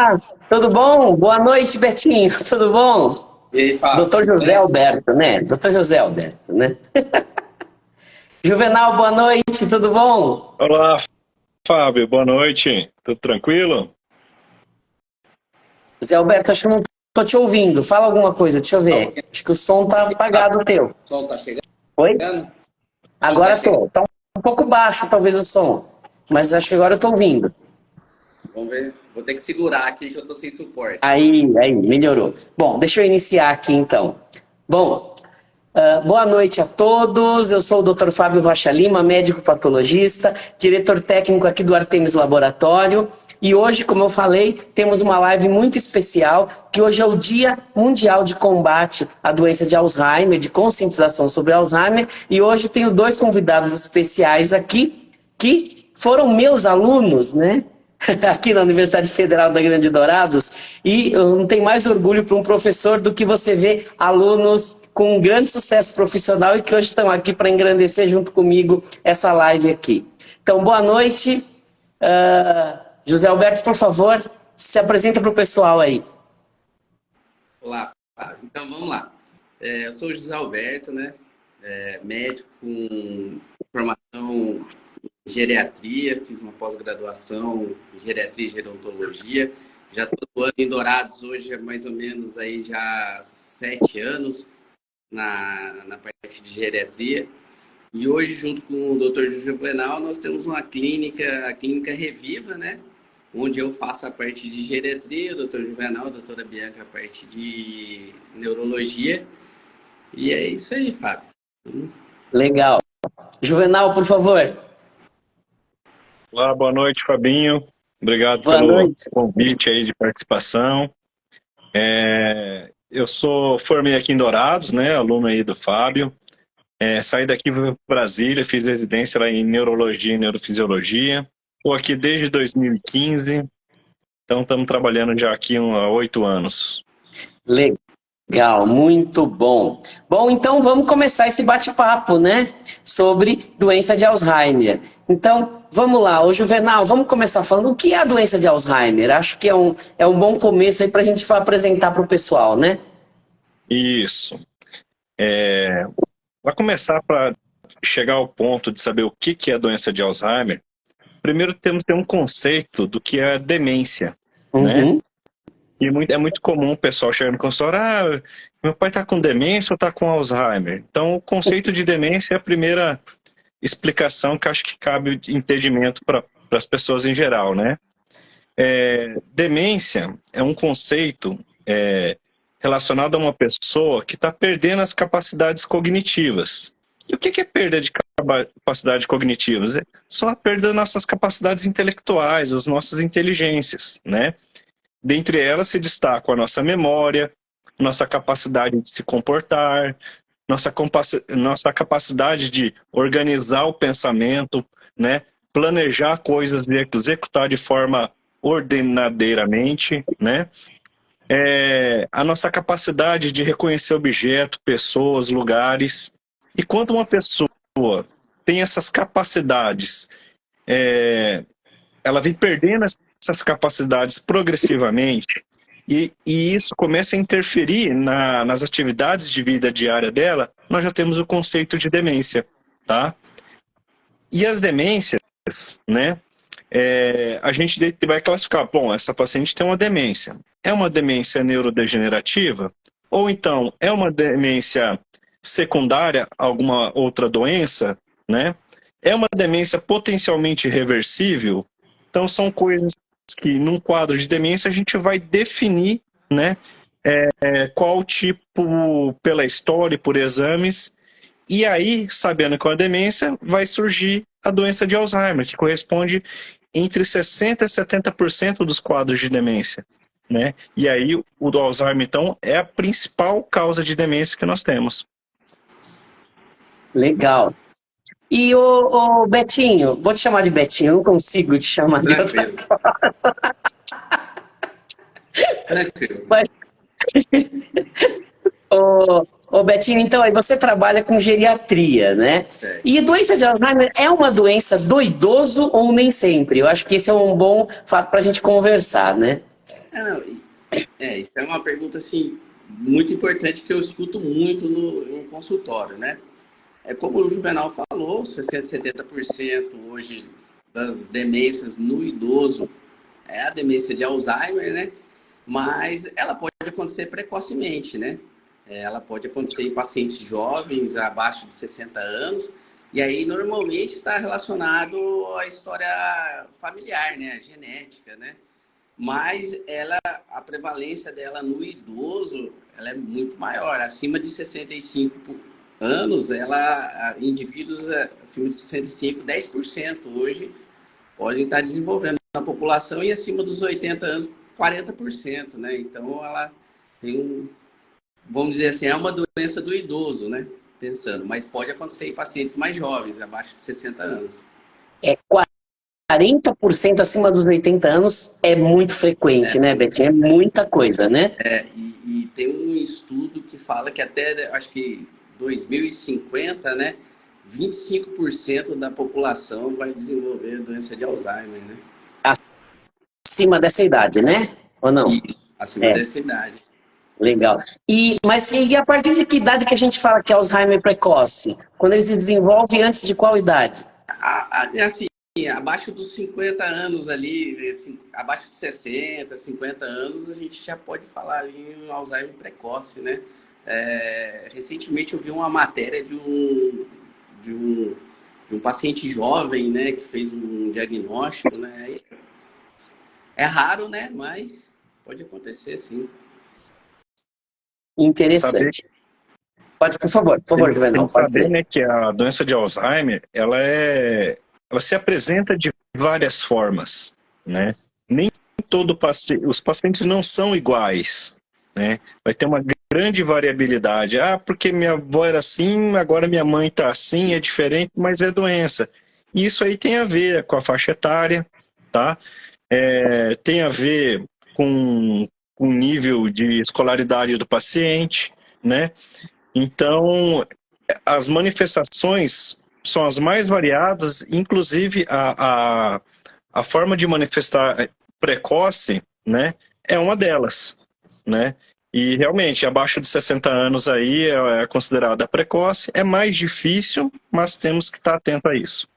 Olá, tudo bom? Boa noite, Betinho, tudo bom? E aí, Fábio? Doutor José Alberto, né? Doutor José Alberto, né? Juvenal, boa noite, tudo bom? Olá, Fábio, boa noite. Tudo tranquilo? Zé Alberto, acho que eu não tô te ouvindo. Fala alguma coisa, deixa eu ver. Acho que o som tá apagado o teu. O som tá chegando? Oi? O Agora som tá tô. Tá um pouco baixo, talvez, o som. Mas acho que agora eu tô ouvindo. Vamos ver. Vou ter que segurar aqui que eu tô sem suporte. Aí, melhorou. Bom, deixa eu iniciar aqui então. Bom, boa noite a todos. Eu sou o Dr. Fábio Rocha Lima, médico patologista, diretor técnico aqui do Artemis Laboratório. E hoje, como eu falei, temos uma live muito especial, que hoje é o Dia Mundial de Combate à Doença de Alzheimer, de conscientização sobre Alzheimer. E hoje tenho dois convidados especiais aqui, que foram meus alunos, né? Aqui na Universidade Federal da Grande Dourados, e eu não tenho mais orgulho para um professor do que você ver alunos com um grande sucesso profissional e que hoje estão aqui para engrandecer junto comigo essa live aqui. Então, boa noite. José Alberto, por favor, se apresenta para o pessoal aí. Olá, Fábio. Então, vamos lá. Eu sou o José Alberto, né? Médico com formação em geriatria, fiz uma pós-graduação em geriatria e gerontologia. Já estou atuando em Dourados hoje há mais ou menos aí já 7 anos na parte de geriatria. E hoje, junto com o Dr. Juvenal, nós temos uma clínica, a Clínica Reviva, né? Onde eu faço a parte de geriatria, o Dr. Juvenal, a doutora Bianca, a parte de neurologia. E é isso aí, Fábio. Legal. Juvenal, por favor. Olá, boa noite, Fabinho. Obrigado Boa pelo noite. convite aí de participação. Eu formei aqui em Dourados, né? Aluno aí do Fábio. Saí daqui para Brasília, fiz residência lá em neurologia e neurofisiologia. Estou aqui desde 2015, então estamos trabalhando já aqui há 8 anos. Legal, muito bom. Bom, então vamos começar esse bate-papo, né? Sobre doença de Alzheimer. Então, vamos lá. Ô, Juvenal, vamos começar falando o que é a doença de Alzheimer. Acho que é um bom começo aí para a gente apresentar para o pessoal, né? Isso. Para começar, para chegar ao ponto de saber o que é a doença de Alzheimer, primeiro temos que ter um conceito do que é demência, né? E é muito comum o pessoal chegar no consultório, meu pai está com demência ou está com Alzheimer? Então, o conceito de demência é a primeira explicação que acho que cabe de entendimento para as pessoas em geral, né? Demência é um conceito relacionado a uma pessoa que está perdendo as capacidades cognitivas. E o que é perda de capacidades cognitivas? Só a perda das nossas capacidades intelectuais, as nossas inteligências, né? Dentre elas se destacam a nossa memória, nossa capacidade de se comportar, nossa capacidade de organizar o pensamento, né? Planejar coisas e executar de forma ordenadeiramente, né? A nossa capacidade de reconhecer objetos, pessoas, lugares. E quando uma pessoa tem essas capacidades, ela vem perdendo essas capacidades progressivamente, e isso começa a interferir nas atividades de vida diária dela, nós já temos o conceito de demência, tá? E as demências, né? A gente vai classificar, bom, essa paciente tem uma demência. É uma demência neurodegenerativa? Ou então, é uma demência secundária a alguma outra doença, né? É uma demência potencialmente reversível? Então, são coisas que, num quadro de demência, a gente vai definir, né? Qual tipo, pela história e por exames. E aí, sabendo que é uma demência, vai surgir a doença de Alzheimer, que corresponde entre 60% e 70% dos quadros de demência, né? E aí, o do Alzheimer, então, é a principal causa de demência que nós temos. Legal. E o Betinho, vou te chamar de Betinho, eu não consigo te chamar de outra forma. Tranquilo. Mas, ô Betinho, então aí você trabalha com geriatria, né? Certo. E doença de Alzheimer é uma doença do idoso ou nem sempre? Eu acho que esse é um bom fato para a gente conversar, né? Não, isso é uma pergunta assim muito importante que eu escuto muito no consultório, né? É como o Juvenal falou, 60, 70% hoje das demências no idoso é a demência de Alzheimer, né? Mas ela pode acontecer precocemente, né? Ela pode acontecer em pacientes jovens, abaixo de 60 anos, e aí normalmente está relacionado à história familiar, né? A genética, né? Mas a prevalência dela no idoso, ela é muito maior. Acima de 65 anos, indivíduos acima de 65, 10% hoje podem estar desenvolvendo na população e acima dos 80 anos, 40%, né? Então, ela tem vamos dizer assim, é uma doença do idoso, né? Pensando, mas pode acontecer em pacientes mais jovens, abaixo de 60 anos. É 40% acima dos 80 anos é muito frequente, né, Betinho? É muita coisa, né? E tem um estudo que fala que até, acho que 2050, né? 25% da população vai desenvolver doença de Alzheimer, né? Acima dessa idade, né? Ou não? Isso, acima dessa idade. Legal. Mas e a partir de que idade que a gente fala que é Alzheimer precoce? Quando ele se desenvolve antes de qual idade? Assim, abaixo dos 50 anos ali, assim, abaixo de 60, 50 anos, a gente já pode falar ali em Alzheimer precoce, né? Recentemente eu vi uma matéria de um paciente jovem, né, que fez um diagnóstico, né? É raro, né? Mas pode acontecer, sim. Interessante. Pode, por favor, Juvenal. Tem que saber, né, que a doença de Alzheimer, ela se apresenta de várias formas, né? Nem os pacientes não são iguais, né? Vai ter uma grande variabilidade. Porque minha avó era assim, agora minha mãe está assim, é diferente, mas é doença. E isso aí tem a ver com a faixa etária, tá? Tem a ver com o nível de escolaridade do paciente, né? Então, as manifestações são as mais variadas, inclusive a forma de manifestar precoce, né, é uma delas, né? E realmente, abaixo de 60 anos aí é considerada precoce, é mais difícil, mas temos que estar atento a isso.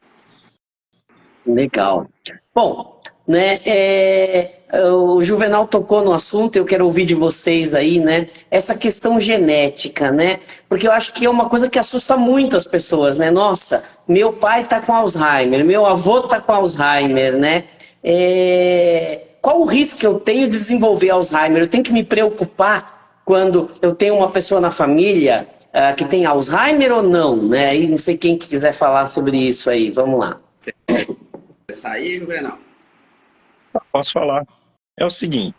Legal. Bom, né, o Juvenal tocou no assunto, eu quero ouvir de vocês aí, né, essa questão genética, né, porque eu acho que é uma coisa que assusta muito as pessoas, né, nossa, meu pai tá com Alzheimer, meu avô tá com Alzheimer, né, qual o risco que eu tenho de desenvolver Alzheimer? Eu tenho que me preocupar quando eu tenho uma pessoa na família que tem Alzheimer ou não, né, e não sei quem que quiser falar sobre isso aí, vamos lá. Começar aí, Juvenal? Posso falar. É o seguinte,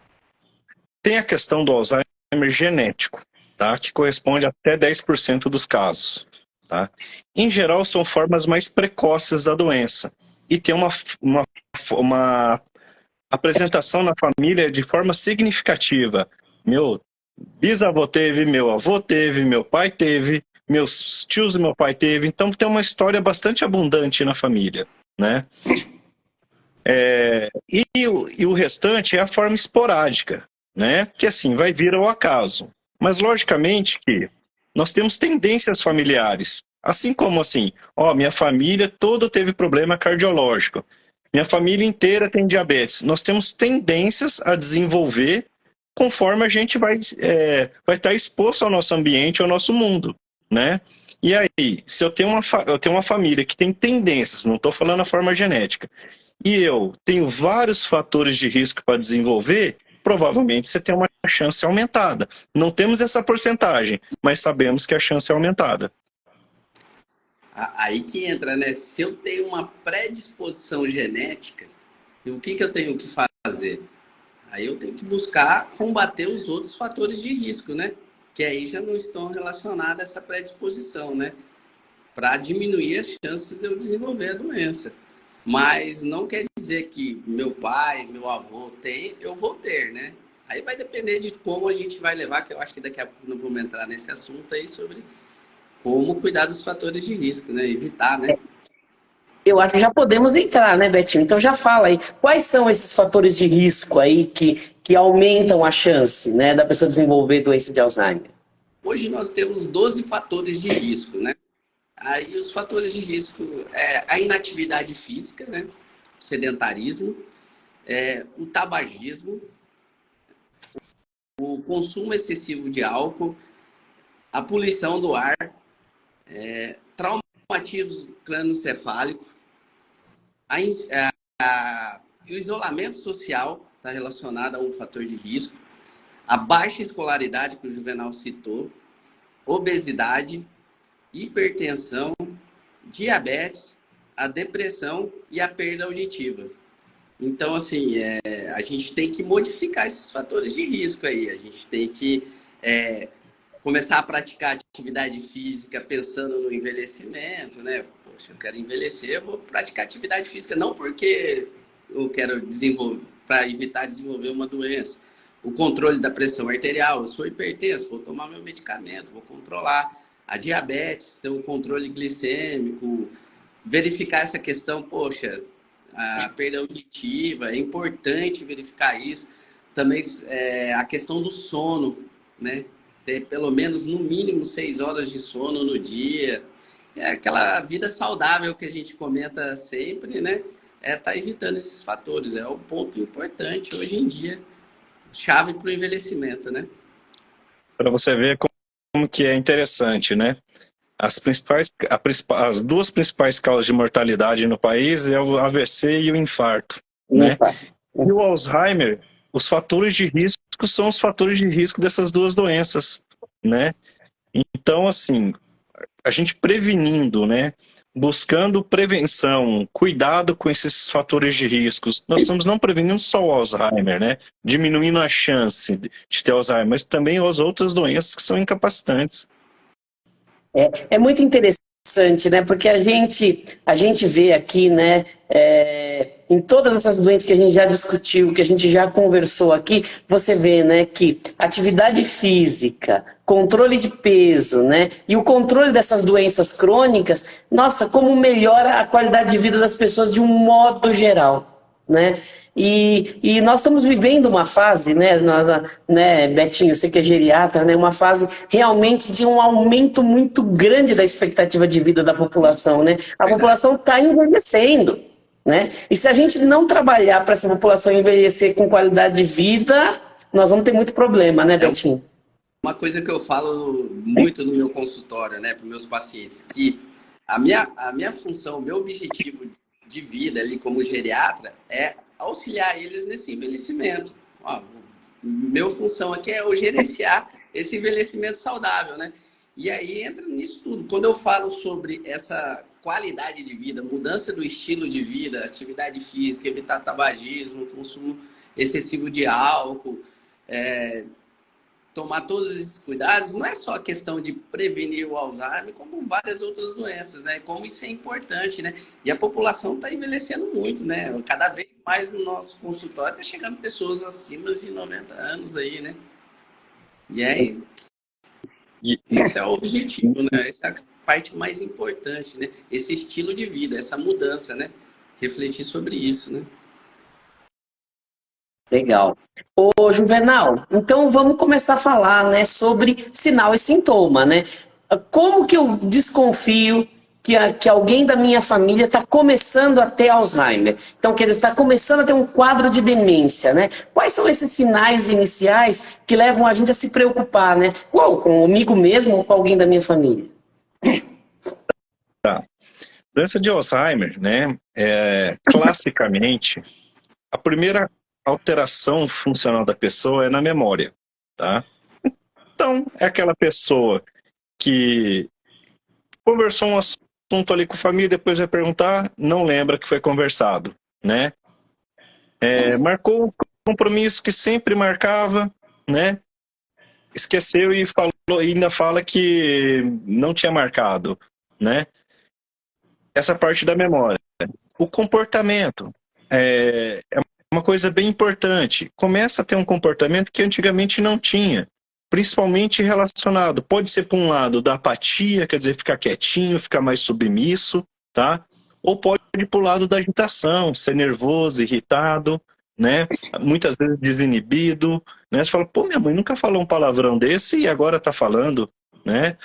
tem a questão do Alzheimer genético, tá? Que corresponde a até 10% dos casos. Tá? Em geral, são formas mais precoces da doença e tem uma apresentação na família de forma significativa. Meu bisavô teve, meu avô teve, meu pai teve, meus tios e meu pai teve, então tem uma história bastante abundante na família, né? E o restante é a forma esporádica, né? Que assim, vai vir ao acaso. Mas logicamente que nós temos tendências familiares. Assim como assim, minha família toda teve problema cardiológico. Minha família inteira tem diabetes. Nós temos tendências a desenvolver conforme a gente vai estar exposto ao nosso ambiente, ao nosso mundo, né? E aí, se eu tenho uma família que tem tendências, não estou falando a forma genética, e eu tenho vários fatores de risco para desenvolver, provavelmente você tem uma chance aumentada. Não temos essa porcentagem, mas sabemos que a chance é aumentada. Aí que entra, né? Se eu tenho uma predisposição genética, o que eu tenho que fazer? Aí eu tenho que buscar combater os outros fatores de risco, né? Que aí já não estão relacionados a essa predisposição, né? Para diminuir as chances de eu desenvolver a doença. Mas não quer dizer que meu pai, meu avô tem, eu vou ter, né? Aí vai depender de como a gente vai levar, que eu acho que daqui a pouco não vamos entrar nesse assunto aí sobre como cuidar dos fatores de risco, né? Evitar, né? Eu acho que já podemos entrar, né, Betinho? Então já fala aí, quais são esses fatores de risco aí que aumentam a chance, né, da pessoa desenvolver doença de Alzheimer? Hoje nós temos 12 fatores de risco, né? Aí os fatores de risco é a inatividade física, né? O sedentarismo, o tabagismo, o consumo excessivo de álcool, a poluição do ar, traumatismo crânioencefálico, o isolamento social está relacionado a um fator de risco, a baixa escolaridade que o Juvenal citou, obesidade, hipertensão, diabetes, a depressão e a perda auditiva. Então, assim, a gente tem que modificar esses fatores de risco aí. A gente tem que começar a praticar atividade física pensando no envelhecimento, né? Poxa, eu quero envelhecer, eu vou praticar atividade física, não porque eu quero desenvolver, para evitar desenvolver uma doença. O controle da pressão arterial, eu sou hipertenso, vou tomar meu medicamento, vou controlar. A diabetes, ter o controle glicêmico, verificar essa questão, poxa, a perda auditiva, é importante verificar isso. Também a questão do sono, né? Ter pelo menos, no mínimo, 6 horas de sono no dia. É aquela vida saudável que a gente comenta sempre, né? Tá evitando esses fatores. É um ponto importante hoje em dia, chave para o envelhecimento, né? Para você ver como que é interessante, né? As duas principais causas de mortalidade no país é o AVC e o infarto, né? E o Alzheimer, os fatores de risco são os fatores de risco dessas duas doenças, né? Então, assim, a gente prevenindo, né? Buscando prevenção, cuidado com esses fatores de riscos. Nós estamos não prevenindo só o Alzheimer, né? Diminuindo a chance de ter Alzheimer, mas também as outras doenças que são incapacitantes. É muito interessante, né? Porque a gente vê aqui, né? Em todas essas doenças que a gente já discutiu, que a gente já conversou aqui, você vê, né, que atividade física, controle de peso, né, e o controle dessas doenças crônicas, nossa, como melhora a qualidade de vida das pessoas de um modo geral, né? E nós estamos vivendo uma fase, né, Betinho, você que é geriatra, né, uma fase realmente de um aumento muito grande da expectativa de vida da população, né? A população está envelhecendo, né? E se a gente não trabalhar para essa população envelhecer com qualidade de vida, nós vamos ter muito problema, né, Betinho? Uma coisa que eu falo muito no meu consultório, né, para os meus pacientes, que a minha função, o meu objetivo de vida ali como geriatra é auxiliar eles nesse envelhecimento. Meu função aqui é eu gerenciar esse envelhecimento saudável, né? E aí entra nisso tudo. Quando eu falo sobre essa qualidade de vida, mudança do estilo de vida, atividade física, evitar tabagismo, consumo excessivo de álcool, tomar todos esses cuidados, não é só a questão de prevenir o Alzheimer, como várias outras doenças, né? Como isso é importante, né? E a população está envelhecendo muito, né? Cada vez mais no nosso consultório está chegando pessoas acima de 90 anos aí, né? E aí, esse é o objetivo, né? Essa é a parte mais importante, né? Esse estilo de vida, essa mudança, né? Refletir sobre isso, né? Legal. Ô, Juvenal, então vamos começar a falar, né, sobre sinal e sintoma, né? Como que eu desconfio que alguém da minha família está começando a ter Alzheimer? Então, que ele está começando a ter um quadro de demência, né? Quais são esses sinais iniciais que levam a gente a se preocupar, né? Comigo mesmo ou com alguém da minha família? Tá. Doença de Alzheimer, né? Classicamente, a primeira alteração funcional da pessoa é na memória, tá? Então, é aquela pessoa que conversou um assunto ali com a família, depois vai perguntar, não lembra que foi conversado, né? Marcou um compromisso que sempre marcava, né? Esqueceu e falou, ainda fala que não tinha marcado, né? Essa parte da memória. O comportamento é uma coisa bem importante. Começa a ter um comportamento que antigamente não tinha, principalmente relacionado, pode ser por um lado da apatia, quer dizer, ficar quietinho, ficar mais submisso, tá? Ou pode pode ir para o lado da agitação, ser nervoso, irritado, né? Muitas vezes desinibido, né? Você fala, pô, minha mãe nunca falou um palavrão desse e agora está falando, né?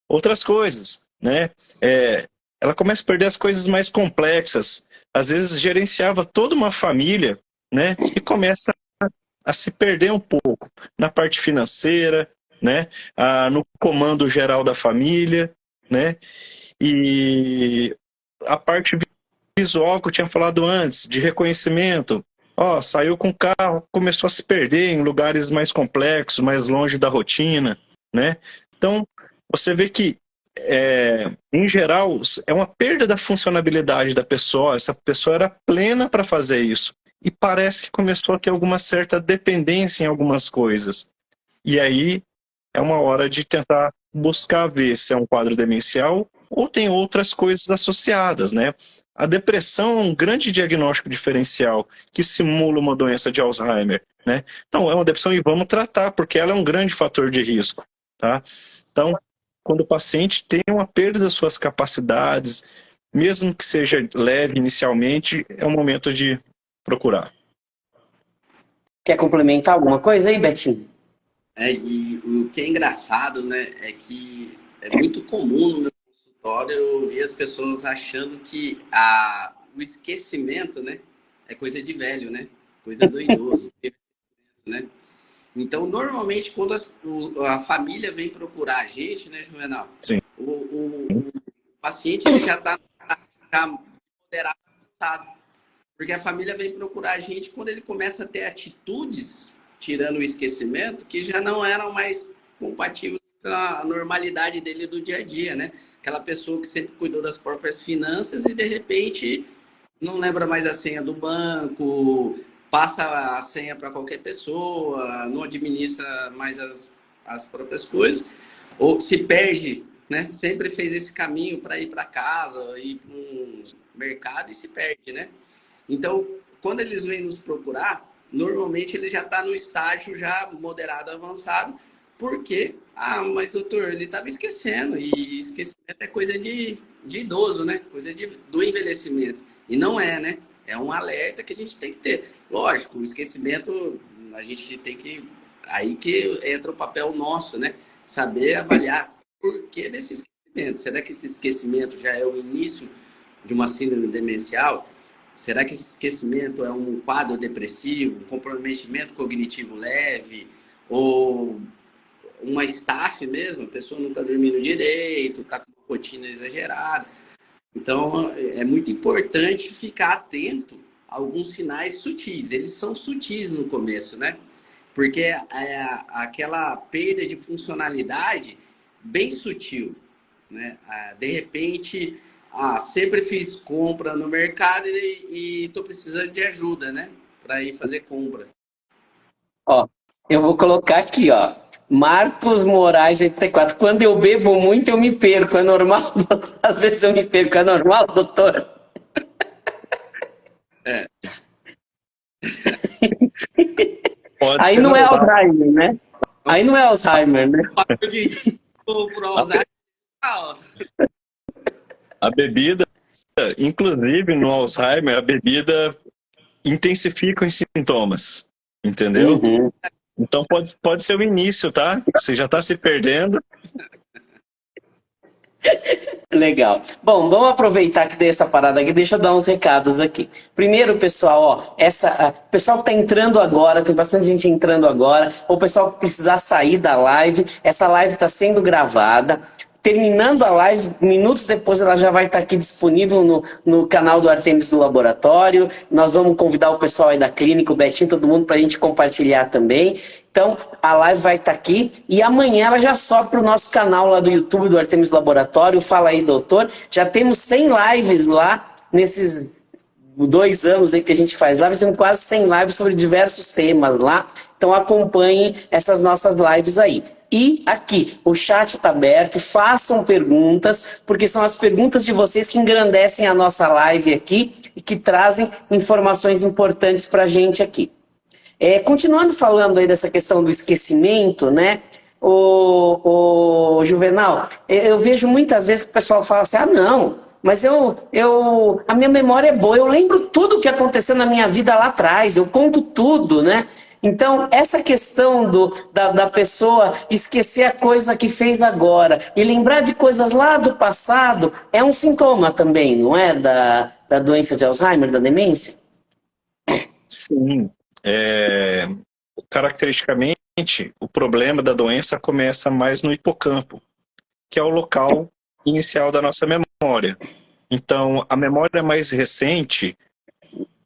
Outras coisas, né? Ela começa a perder as coisas mais complexas. Às vezes gerenciava toda uma família, né? E começa a se perder um pouco na parte financeira, né? No comando geral da família, né? E a parte visual que eu tinha falado antes, de reconhecimento. Ó, saiu com o carro, começou a se perder em lugares mais complexos, mais longe da rotina, né? Então, você vê que, em geral, é uma perda da funcionalidade da pessoa. Essa pessoa era plena para fazer isso. E parece que começou a ter alguma certa dependência em algumas coisas. E aí, é uma hora de tentar buscar ver se é um quadro demencial ou tem outras coisas associadas, né? A depressão é um grande diagnóstico diferencial que simula uma doença de Alzheimer, né? Então, é uma depressão e vamos tratar, porque ela é um grande fator de risco, tá? Então, quando o paciente tem uma perda das suas capacidades, mesmo que seja leve inicialmente, é o momento de procurar. Quer complementar alguma coisa aí, Betinho? E o que é engraçado, né, é que é muito comum no meu consultório eu ouvir as pessoas achando que o esquecimento, né, é coisa de velho, né, coisa do idoso, né? Então, normalmente, quando a família vem procurar a gente, né, Juvenal? Sim. O paciente ele já está moderado, avançado, porque a família vem procurar a gente quando ele começa a ter atitudes, tirando o esquecimento, que já não eram mais compatíveis com a normalidade dele do dia a dia, né? Aquela pessoa que sempre cuidou das próprias finanças e, de repente, não lembra mais a senha do banco, passa a senha para qualquer pessoa, não administra mais as próprias coisas, ou se perde, né? Sempre fez esse caminho para ir para casa, ir para um mercado e se perde, né? Então, quando eles vêm nos procurar, normalmente ele já está no estágio já moderado, avançado, porque, mas doutor, ele estava esquecendo, e esquecimento é coisa de idoso, né? Coisa do envelhecimento. E não é, né? É um alerta que a gente tem que ter. Lógico, o esquecimento, a gente tem que... Aí que entra o papel nosso, né? Saber avaliar por que desse esquecimento. Será que esse esquecimento já é o início de uma síndrome demencial? Será que esse esquecimento é um quadro depressivo, um comprometimento cognitivo leve, ou uma estafe mesmo? A pessoa não está dormindo direito, está com uma rotina exagerada. Então, é muito importante ficar atento a alguns sinais sutis. Eles são sutis no começo, né? Porque é aquela perda de funcionalidade bem sutil, né? De repente... sempre fiz compra no mercado e tô precisando de ajuda, né? Para ir fazer compra. Ó, eu vou colocar aqui, ó. Marcos Moraes, 84. Quando eu bebo muito, eu me perco. É normal? Às vezes eu me perco. É normal, doutor? Aí não é Alzheimer, né? Aí não é Alzheimer, né? A bebida, inclusive no Alzheimer, a bebida intensifica os sintomas, entendeu? Uhum. Então pode ser o início, tá? Você já está se perdendo. Legal. Bom, vamos aproveitar que dei essa parada aqui, deixa eu dar uns recados aqui. Primeiro, pessoal, ó, o pessoal que está entrando agora, tem bastante gente entrando agora, ou o pessoal que precisar sair da live, essa live está sendo gravada. Terminando a live, minutos depois ela já vai estar aqui disponível no canal do Artemis do Laboratório. Nós vamos convidar o pessoal aí da clínica, o Betinho, todo mundo, para a gente compartilhar também. Então, a live vai estar aqui e amanhã ela já sobe para o nosso canal lá do YouTube do Artemis Laboratório. Fala aí, doutor. Já temos 100 lives lá nesses 2 anos aí que a gente faz lives, temos quase 100 lives sobre diversos temas lá. Então acompanhem essas nossas lives aí. E aqui, o chat está aberto, façam perguntas, porque são as perguntas de vocês que engrandecem a nossa live aqui e que trazem informações importantes para a gente aqui. Continuando falando aí dessa questão do esquecimento, né? O Juvenal, eu vejo muitas vezes que o pessoal fala assim, não, mas a minha memória é boa, eu lembro tudo o que aconteceu na minha vida lá atrás, eu conto tudo, né? Então, essa questão da pessoa esquecer a coisa que fez agora e lembrar de coisas lá do passado é um sintoma também, não é? Da doença de Alzheimer, da demência? Sim. Caracteristicamente, o problema da doença começa mais no hipocampo, que é o local inicial da nossa memória. Então, a memória mais recente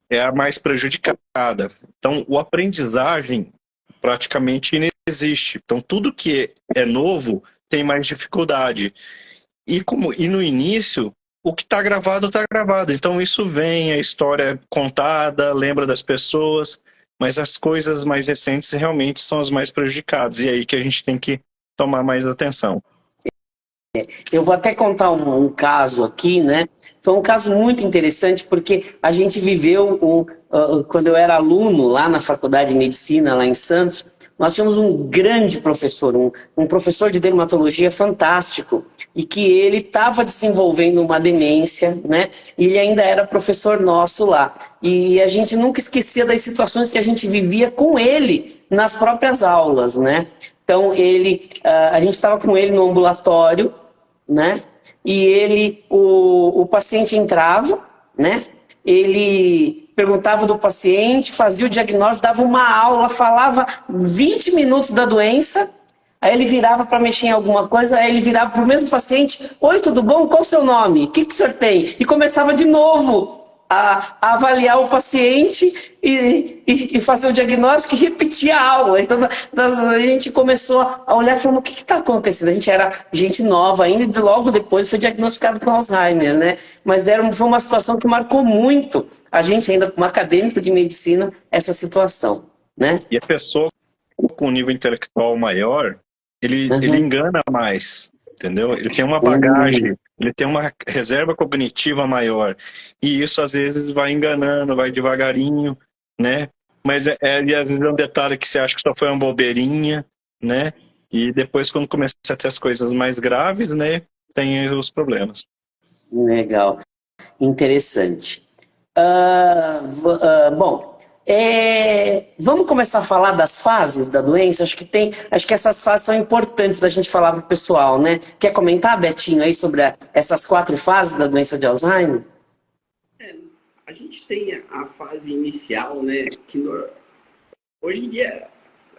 é a mais prejudicada. Então, o aprendizagem praticamente inexiste. Então, tudo que é novo tem mais dificuldade. E no início, o que está gravado, está gravado. Então, isso vem, a história é contada, lembra das pessoas, mas as coisas mais recentes realmente são as mais prejudicadas. E é aí que a gente tem que tomar mais atenção. Eu vou até contar um caso aqui, né? Foi um caso muito interessante porque a gente viveu, quando eu era aluno lá na Faculdade de Medicina, lá em Santos, nós tínhamos um grande professor, um professor de dermatologia fantástico, e que ele estava desenvolvendo uma demência, né? E ele ainda era professor nosso lá. E a gente nunca esquecia das situações que a gente vivia com ele nas próprias aulas, né? Então, a gente estava com ele no ambulatório, né? E o paciente entrava, né? Ele perguntava do paciente, fazia o diagnóstico, dava uma aula, falava 20 minutos da doença, aí ele virava para mexer em alguma coisa, aí ele virava para o mesmo paciente: oi, tudo bom? Qual o seu nome? O que o senhor tem? E começava de novo a avaliar o paciente e fazer o diagnóstico e repetir a aula. Então, a gente começou a olhar e falou: o que está acontecendo? A gente era gente nova ainda e logo depois foi diagnosticado com Alzheimer, né? Mas foi uma situação que marcou muito a gente, ainda como acadêmico de medicina, essa situação, né? E a pessoa com nível intelectual maior, ele engana mais, entendeu? Ele tem uma bagagem, ele tem uma reserva cognitiva maior. E isso, às vezes, vai enganando, vai devagarinho, né? Mas e às vezes é um detalhe que você acha que só foi uma bobeirinha, né? E depois, quando começa a ter as coisas mais graves, né? Tem os problemas. Legal. Interessante. Bom, vamos começar a falar das fases da doença? Acho que essas fases são importantes da gente falar para o pessoal, né? Quer comentar, Betinho, aí sobre essas 4 fases da doença de Alzheimer? A gente tem a fase inicial, né? Hoje em dia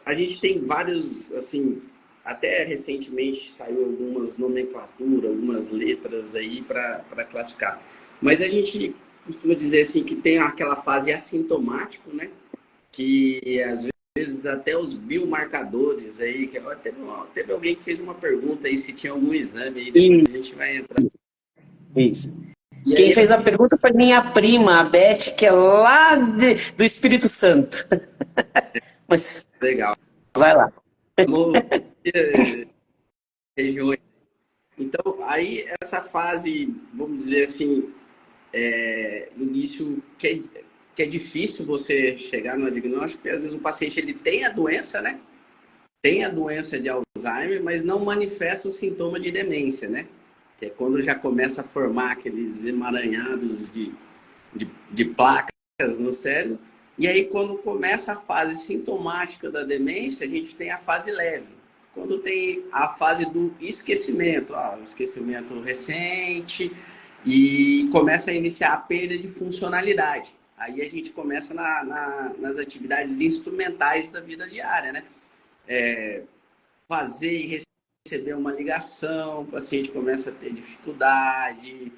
a gente tem vários, assim, até recentemente saiu algumas nomenclaturas, algumas letras aí para classificar. Mas a gente costuma dizer assim que tem aquela fase assintomático, né? Que às vezes até os biomarcadores aí, que teve alguém que fez uma pergunta aí se tinha algum exame aí, depois a gente vai entrar. Isso. Quem fez a pergunta foi minha prima, a Beth, que é lá do Espírito Santo. Mas legal. Vai lá. Regiões. Então, aí essa fase, vamos dizer assim, início que é difícil você chegar no diagnóstico, porque às vezes o paciente ele tem a doença, né? Tem a doença de Alzheimer, mas não manifesta o sintoma de demência, né? Que é quando já começa a formar aqueles emaranhados de placas no cérebro. E aí, quando começa a fase sintomática da demência, a gente tem a fase leve. Quando tem a fase do esquecimento, o esquecimento recente, e começa a iniciar a perda de funcionalidade. Aí a gente começa nas atividades instrumentais da vida diária, né? Fazer e receber uma ligação, o paciente começa a ter dificuldade,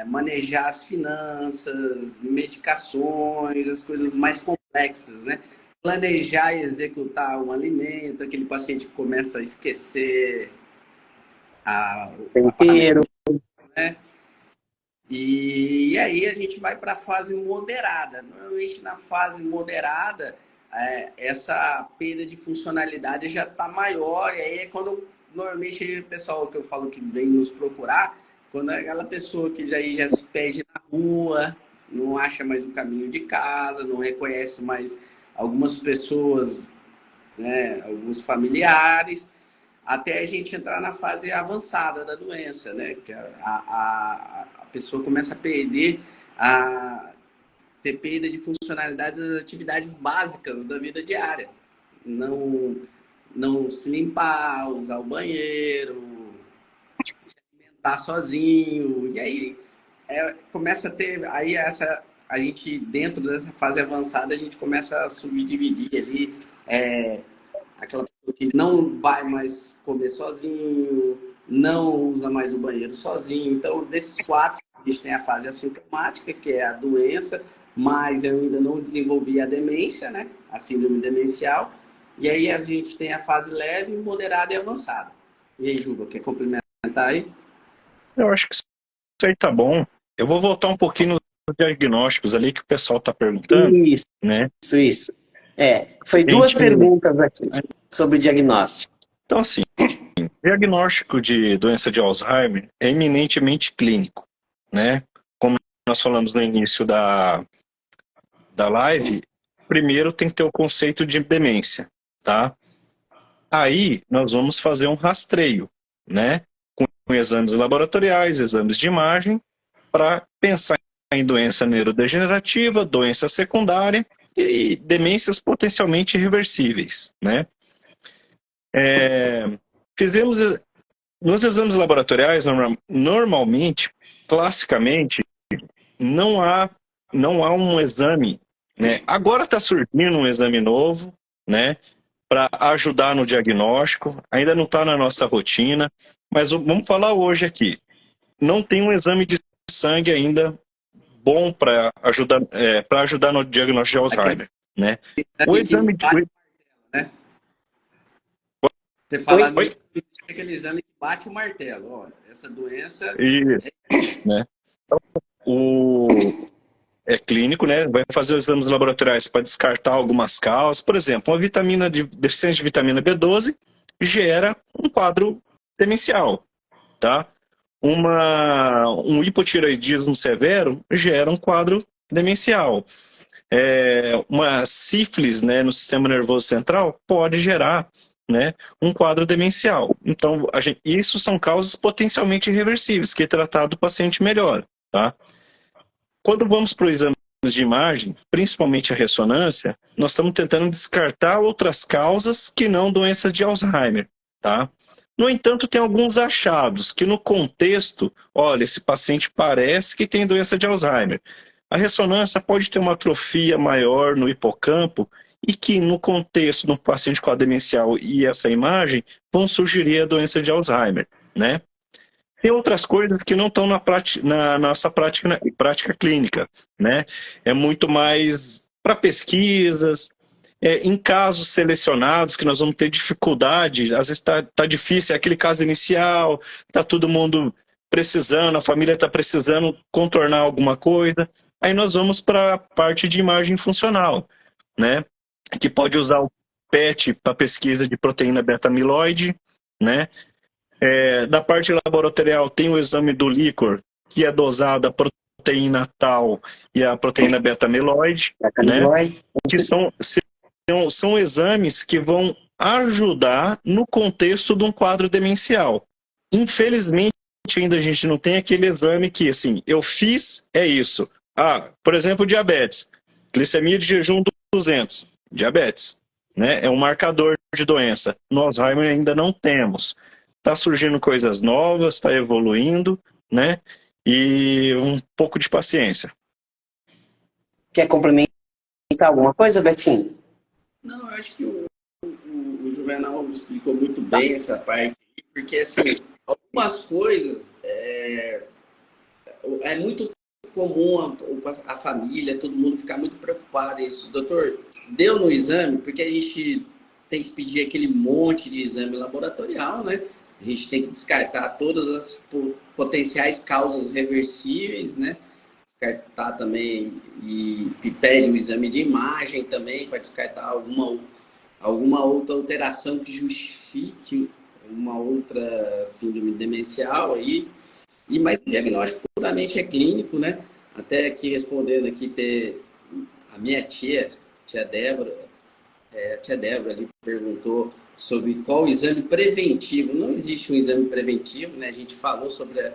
manejar as finanças, medicações, as coisas mais complexas, né? Planejar e executar um alimento, aquele paciente começa a esquecer tempero, né? E aí a gente vai para a fase moderada. Normalmente na fase moderada, essa perda de funcionalidade já está maior, e aí é quando normalmente o pessoal que eu falo que vem nos procurar, quando é aquela pessoa que já se perde na rua, não acha mais o caminho de casa, não reconhece mais algumas pessoas, né, alguns familiares, até a gente entrar na fase avançada da doença, né? Que a pessoa começa a ter perda de funcionalidade das atividades básicas da vida diária. Não se limpar, usar o banheiro, se alimentar sozinho. E aí começa a ter... Aí a gente, dentro dessa fase avançada, a gente começa a subdividir ali aquela pessoa que não vai mais comer sozinho, não usa mais o banheiro sozinho. Então, desses 4, a gente tem a fase assintomática, que é a doença, mas eu ainda não desenvolvi a demência, né? A síndrome demencial. E aí a gente tem a fase leve, moderada e avançada. E aí, Juba, quer complementar aí? Eu acho que isso aí tá bom. Eu vou voltar um pouquinho nos diagnósticos ali que o pessoal está perguntando. Isso, né? Isso. Foi 2 perguntas aqui sobre diagnóstico. Então, assim, diagnóstico de doença de Alzheimer é eminentemente clínico, né? Como nós falamos no início da live, primeiro tem que ter o conceito de demência, tá? Aí nós vamos fazer um rastreio, né? Com exames laboratoriais, exames de imagem, para pensar em doença neurodegenerativa, doença secundária e demências potencialmente reversíveis, né? Fizemos nos exames laboratoriais, normalmente, classicamente, não há um exame, né? Agora está surgindo um exame novo, né? Para ajudar no diagnóstico, ainda não está na nossa rotina, mas vamos falar hoje aqui. Não tem um exame de sangue ainda bom para ajudar no diagnóstico de Alzheimer, né? O exame de... né? Você fala aquele exame que bate o martelo. Ó, essa doença... Isso, né? Então, é clínico, né? Vai fazer os exames laboratoriais para descartar algumas causas. Por exemplo, uma deficiência de vitamina B12 gera um quadro demencial, tá? Um hipotireoidismo severo gera um quadro demencial. Uma sífilis, né, no sistema nervoso central pode gerar, né, um quadro demencial. Então, isso são causas potencialmente irreversíveis, que tratado o paciente melhora, tá? Quando vamos para os exames de imagem, principalmente a ressonância, nós estamos tentando descartar outras causas que não doença de Alzheimer, tá? No entanto, tem alguns achados que no contexto, olha, esse paciente parece que tem doença de Alzheimer. A ressonância pode ter uma atrofia maior no hipocampo e que no contexto do paciente com a demencial e essa imagem vão sugerir a doença de Alzheimer, né? Tem outras coisas que não estão na nossa prática clínica, né? É muito mais para pesquisas, em casos selecionados que nós vamos ter dificuldade, às vezes está difícil, é aquele caso inicial, está todo mundo precisando, a família está precisando contornar alguma coisa, aí nós vamos para a parte de imagem funcional, né? Que pode usar o PET para pesquisa de proteína beta-amiloide, né? Da parte laboratorial tem o exame do líquor, que é dosada a proteína tal e a proteína beta-amiloide, né? Que são exames que vão ajudar no contexto de um quadro demencial. Infelizmente, ainda a gente não tem aquele exame que, assim, eu fiz, é isso. Por exemplo, diabetes. Glicemia de jejum 200. Diabetes, né? É um marcador de doença. No Alzheimer ainda não temos. Está surgindo coisas novas, está evoluindo, né? E um pouco de paciência. Quer complementar alguma coisa, Betinho? Não, eu acho que o Juvenal explicou muito bem essa parte, porque, assim, algumas coisas é muito comum a família, todo mundo ficar muito preocupado. Isso, doutor, deu no exame, porque a gente tem que pedir aquele monte de exame laboratorial, né? A gente tem que descartar todas as potenciais causas reversíveis, né? Descartar também e pede o exame de imagem também para descartar alguma outra alteração que justifique uma outra síndrome demencial aí. Mas o diagnóstico puramente é clínico, né? Até aqui respondendo aqui, a minha tia Débora ali perguntou sobre qual o exame preventivo. Não existe um exame preventivo, né? A gente falou sobre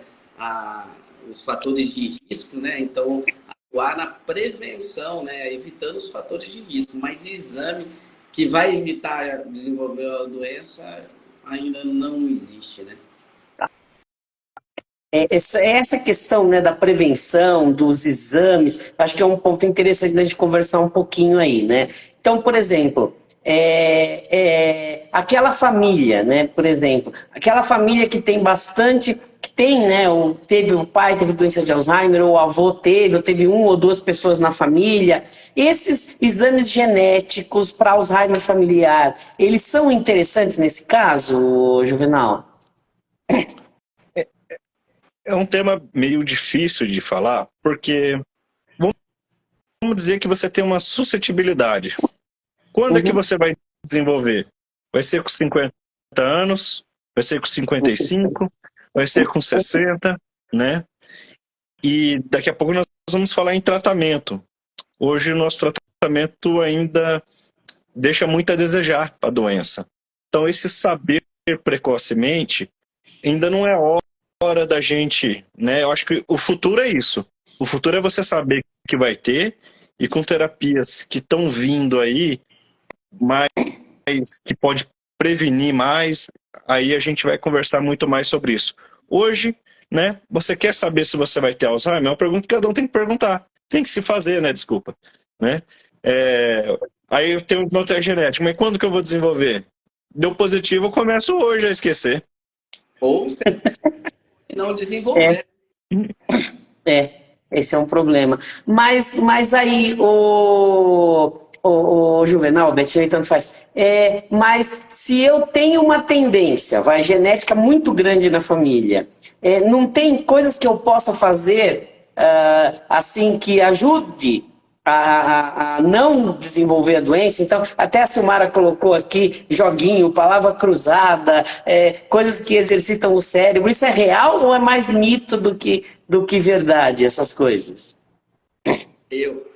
os fatores de risco, né? Então, atuar na prevenção, né? Evitando os fatores de risco. Mas exame que vai evitar desenvolver a doença ainda não existe, né? Essa questão, né, da prevenção, dos exames, acho que é um ponto interessante da gente conversar um pouquinho aí, né? Então, por exemplo, aquela família, né, por exemplo, aquela família que tem bastante, que tem, né, teve o pai, teve doença de Alzheimer, ou o avô teve, ou teve uma ou duas pessoas na família, esses exames genéticos para Alzheimer familiar, eles são interessantes nesse caso, Juvenal? É um tema meio difícil de falar, porque vamos dizer que você tem uma suscetibilidade. Quando é que você vai desenvolver? Vai ser com 50 anos? Vai ser com 55? Vai ser com 60? Né? E daqui a pouco nós vamos falar em tratamento. Hoje o nosso tratamento ainda deixa muito a desejar para a doença. Então esse saber precocemente ainda não é hora da gente, né? Eu acho que o futuro é isso. O futuro é você saber que vai ter, e com terapias que estão vindo aí, mais que pode prevenir mais, aí a gente vai conversar muito mais sobre isso. Hoje, né, você quer saber se você vai ter Alzheimer? É uma pergunta que cada um tem que perguntar. Tem que se fazer, né? Desculpa. Né? Aí eu tenho meu teste genético, mas quando que eu vou desenvolver? Deu positivo, eu começo hoje a esquecer. Ou não desenvolver. Esse é um problema. Mas aí, o Juvenal, Betinho, tanto faz. Mas se eu tenho uma tendência, genética muito grande na família, não tem coisas que eu possa fazer assim que ajude a não desenvolver a doença? Então, até a Silmara colocou aqui joguinho, palavra cruzada, coisas que exercitam o cérebro. Isso é real ou é mais mito do que verdade, essas coisas? Eu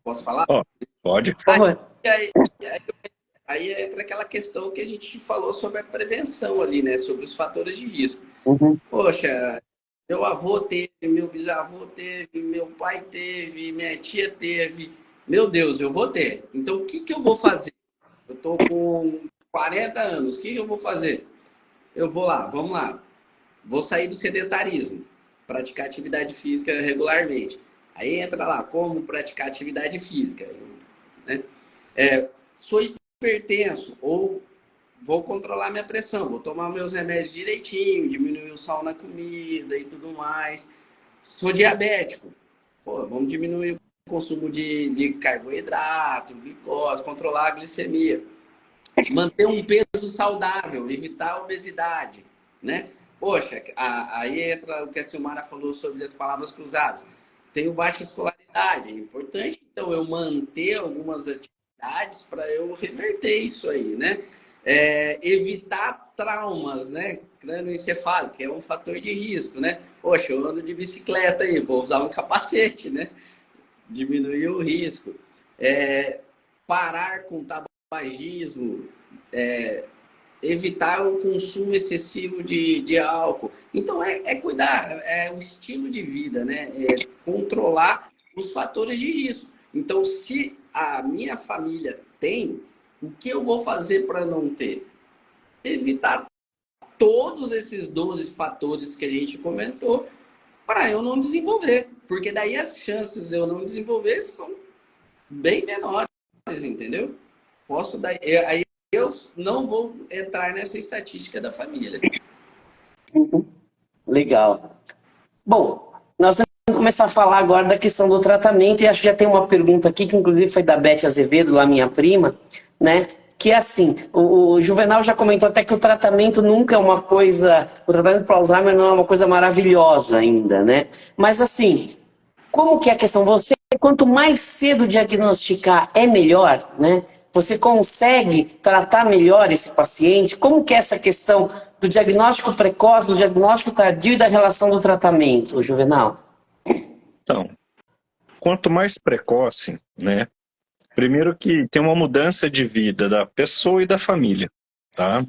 posso falar? Pode. Por favor. Aí entra aquela questão que a gente falou sobre a prevenção ali, né? Sobre os fatores de risco. Uhum. Poxa, meu avô teve, meu bisavô teve, meu pai teve, minha tia teve. Meu Deus, eu vou ter. Então, o que que eu vou fazer? Eu tô com 40 anos, o que que eu vou fazer? Eu vou lá, vamos lá. Vou sair do sedentarismo, praticar atividade física regularmente. Aí entra lá, como praticar atividade física, né? Sou hipertenso, ou vou controlar minha pressão, vou tomar meus remédios direitinho, diminuir o sal na comida e tudo mais. Sou diabético, vamos diminuir o consumo de carboidrato, glicose, controlar a glicemia. Manter um peso saudável, evitar a obesidade, né? Poxa, aí entra o que a Silmara falou sobre as palavras cruzadas. Tenho baixa escolaridade, é importante então eu manter algumas atividades para eu reverter isso aí, né? Evitar traumas, né? Crânioencefálico, que é um fator de risco, né? Poxa, eu ando de bicicleta aí, vou usar um capacete, né? Diminuir o risco. Parar com tabagismo, evitar o consumo excessivo de álcool. Então, cuidar, é o estilo de vida, né? Controlar os fatores de risco. Então, se a minha família tem, o que eu vou fazer para não ter? Evitar todos esses 12 fatores que a gente comentou para eu não desenvolver. Porque daí as chances de eu não desenvolver são bem menores, entendeu? Aí eu não vou entrar nessa estatística da família. Legal. Bom, nós vamos começar a falar agora da questão do tratamento, e acho que já tem uma pergunta aqui, que inclusive foi da Beth Azevedo, lá minha prima, né? Que é assim, o Juvenal já comentou até que o tratamento nunca é uma coisa, o tratamento para Alzheimer não é uma coisa maravilhosa ainda, né? Mas assim, como que é a questão? Quanto mais cedo diagnosticar é melhor, né? Você consegue tratar melhor esse paciente? Como que é essa questão do diagnóstico precoce, do diagnóstico tardio e da relação do tratamento, Juvenal? Então, quanto mais precoce, né? Primeiro que tem uma mudança de vida da pessoa e da família. tá?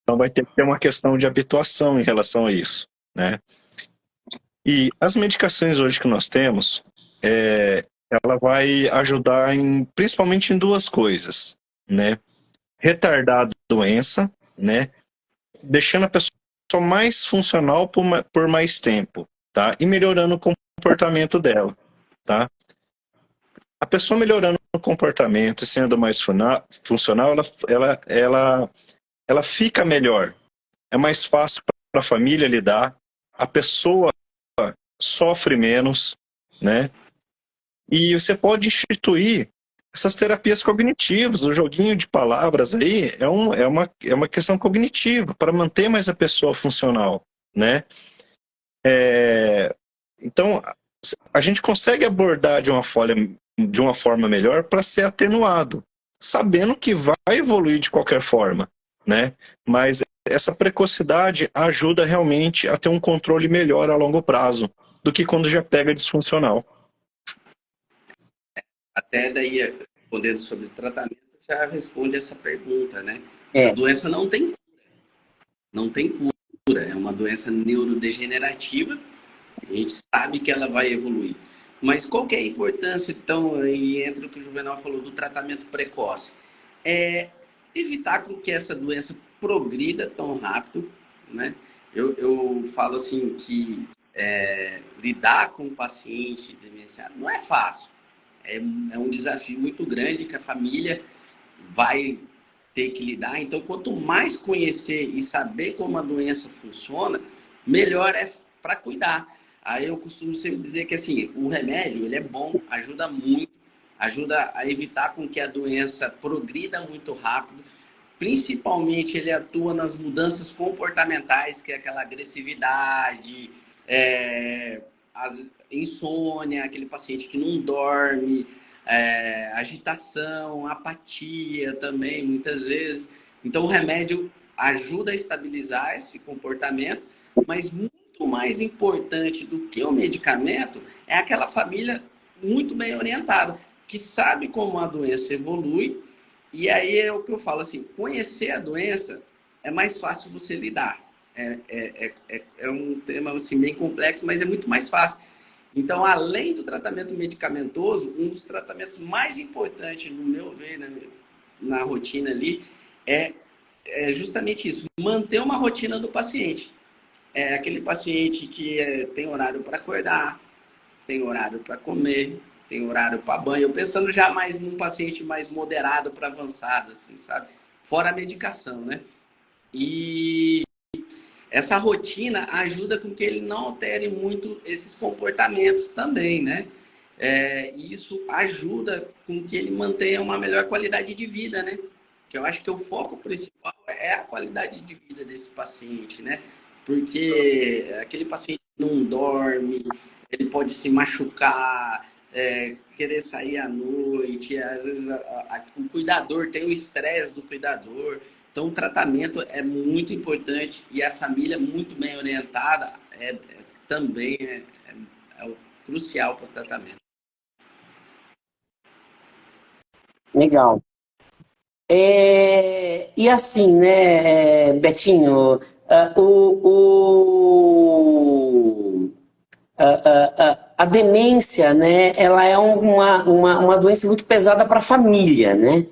Então vai ter que ter uma questão de habituação em relação a isso, né? E as medicações hoje que nós temos, ela vai ajudar principalmente em duas coisas, né? Retardar a doença, né? Deixando a pessoa mais funcional por mais tempo, tá? E melhorando o comportamento dela, tá? A pessoa melhorando o comportamento e sendo mais funcional, ela fica melhor. É mais fácil para a família lidar, a pessoa sofre menos, né? E você pode instituir essas terapias cognitivas, o joguinho de palavras aí é uma questão cognitiva para manter mais a pessoa funcional, né? Então, a gente consegue abordar de uma forma melhor para ser atenuado, sabendo que vai evoluir de qualquer forma, né? Mas essa precocidade ajuda realmente a ter um controle melhor a longo prazo do que quando já pega disfuncional. Até daí, respondendo sobre o tratamento, já responde essa pergunta, né? A É, doença não tem cura, é uma doença neurodegenerativa, a gente sabe que ela vai evoluir. Mas qual que é a importância, então, aí entra o que o Juvenal falou do tratamento precoce? É evitar com que essa doença progrida tão rápido, né? Eu falo assim que lidar com o paciente demenciado não é fácil. É um desafio muito grande que a família vai ter que lidar. Então, quanto mais conhecer e saber como a doença funciona, melhor é para cuidar. Aí eu costumo sempre dizer que assim, o remédio ele é bom, ajuda muito, ajuda a evitar com que a doença progrida muito rápido. Principalmente ele atua nas mudanças comportamentais, que é aquela agressividade, as, insônia, aquele paciente que não dorme, agitação, apatia também, muitas vezes. Então, o remédio ajuda a estabilizar esse comportamento, mas muito mais importante do que o medicamento é aquela família muito bem orientada, que sabe como a doença evolui, e aí é o que eu falo, assim, conhecer a doença é mais fácil você lidar. É um tema assim, bem complexo, mas é muito mais fácil. Então, além do tratamento medicamentoso, um dos tratamentos mais importantes, no meu ver, na rotina ali, é, é justamente isso, manter uma rotina do paciente. É aquele paciente que tem horário para acordar, tem horário para comer, tem horário para banho. Eu pensando já mais num paciente mais moderado para avançado, assim, sabe? Fora a medicação, né? E essa rotina ajuda com que ele não altere muito esses comportamentos também, né? E isso ajuda com que ele mantenha uma melhor qualidade de vida, né? Que eu acho que o foco principal é a qualidade de vida desse paciente, né? Porque aquele paciente não dorme, ele pode se machucar, querer sair à noite, às vezes o cuidador tem o estresse do cuidador. Então, o tratamento é muito importante e a família muito bem orientada também é crucial para o tratamento. legal. E assim, né, Betinho, ah, a demência, né, ela é uma doença muito pesada para a família, né?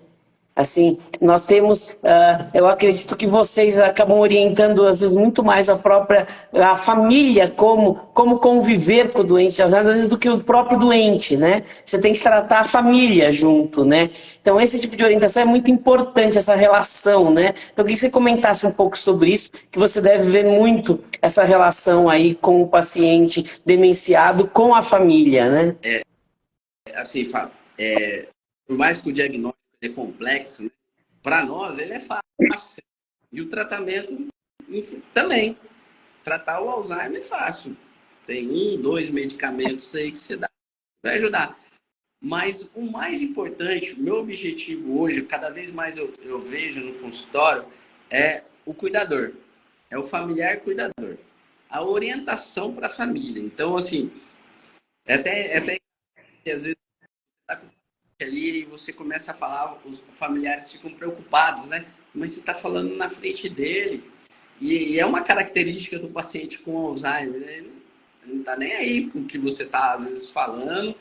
Assim, nós temos, eu acredito que vocês acabam orientando, às vezes, muito mais a família, como conviver com o doente, às vezes, do que o próprio doente, né? Você tem que tratar a família junto, né? Então, esse tipo de orientação é muito importante, essa relação, né? Então, eu queria que você comentasse um pouco sobre isso, que você deve ver muito essa relação aí com o paciente demenciado, com a família, né? Assim, Fábio, por mais que o diagnóstico é complexo, né, para nós ele é fácil. E o tratamento enfim, também. Tratar o Alzheimer é fácil. Tem 1, 2 medicamentos aí que você dá, vai ajudar. Mas o mais importante, o meu objetivo hoje, cada vez mais eu vejo no consultório, é o cuidador. É o familiar cuidador. A orientação para a família. Então, assim, até às vezes tá ali e você começa a falar, os familiares ficam preocupados, né? mas você está falando na frente dele. E é uma característica do paciente com Alzheimer, né? Ele não está nem aí com o que você está, às vezes, falando.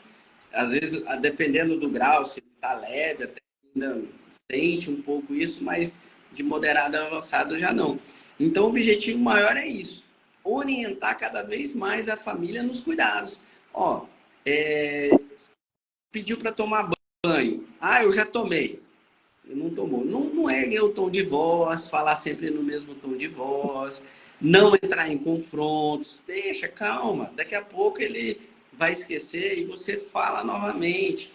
Às vezes, dependendo do grau, se está leve, até ainda sente um pouco isso, mas de moderado a avançado já não. Então, o objetivo maior é isso. Orientar cada vez mais a família nos cuidados. Ó, pediu para tomar banho. Ah, eu já tomei. Não tomou. Não ergue o tom de voz, falar sempre no mesmo tom de voz, não entrar em confrontos, deixa, calma. Daqui a pouco ele vai esquecer e você fala novamente.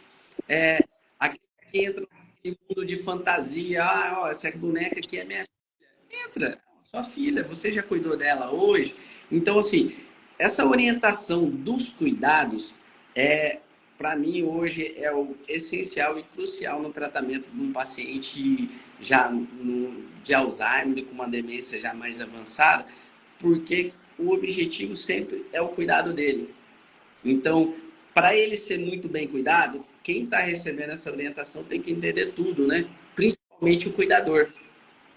Aqui entra no mundo de fantasia. Ah, ó, essa boneca aqui é minha filha. Entra, sua filha, você já cuidou dela hoje? Então, assim, essa orientação dos cuidados para mim, hoje, é o essencial e crucial no tratamento de um paciente já de Alzheimer, com uma demência já mais avançada, porque o objetivo sempre é o cuidado dele. Então, para ele ser muito bem cuidado, quem está recebendo essa orientação tem que entender tudo, né? Principalmente o cuidador.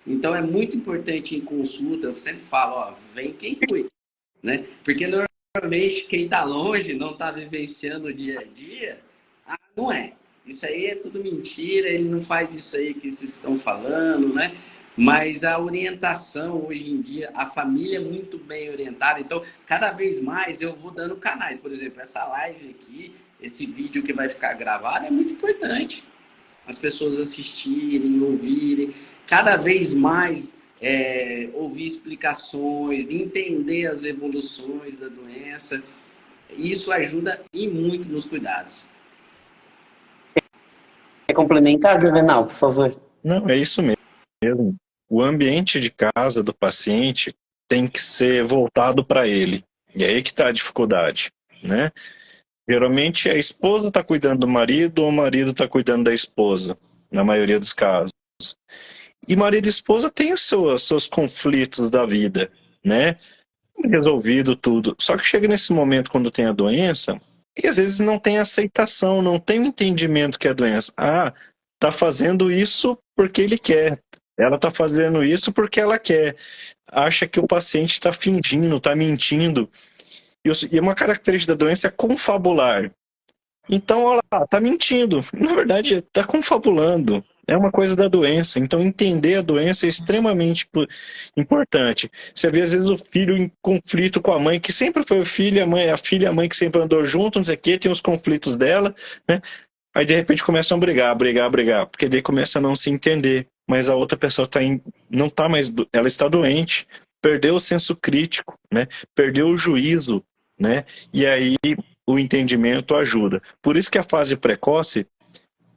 Então, é muito importante em consulta, eu sempre falo, ó, vem quem cuida, né? Porque normalmente quem está longe, não está vivenciando o dia a dia, não é. Isso aí é tudo mentira, ele não faz isso aí que vocês estão falando, né? Mas a orientação hoje em dia, a família é muito bem orientada, então cada vez mais eu vou dando canais. Por exemplo, essa live aqui, esse vídeo que vai ficar gravado é muito importante. As pessoas assistirem, ouvirem, cada vez mais ouvir explicações, entender as evoluções da doença. Isso ajuda e muito nos cuidados. Quer complementar, Juvenal, por favor? Não, é isso mesmo. O ambiente de casa do paciente tem que ser voltado para ele. E aí que está a dificuldade, né? Geralmente a esposa está cuidando do marido ou o marido está cuidando da esposa, na maioria dos casos. E marido e esposa têm os seus conflitos da vida, né? Resolvido tudo. Só que chega nesse momento quando tem a doença e às vezes não tem aceitação, não tem o entendimento que é a doença. Ah, tá fazendo isso porque ele quer. Ela tá fazendo isso porque ela quer. Acha que o paciente está fingindo, está mentindo. E uma característica da doença é confabular. Então, olha lá, tá mentindo. Na verdade, tá confabulando. É uma coisa da doença. Então, entender a doença é extremamente importante. Você vê, às vezes, o filho em conflito com a mãe, que sempre foi o filho, a filha e a mãe que sempre andou junto, não sei o quê, tem os conflitos dela, né? Aí, de repente, começam a brigar, porque daí começa a não se entender. Mas a outra pessoa não tá mais, ela está doente, perdeu o senso crítico, né? Perdeu o juízo, né? E aí o entendimento ajuda. Por isso que a fase precoce,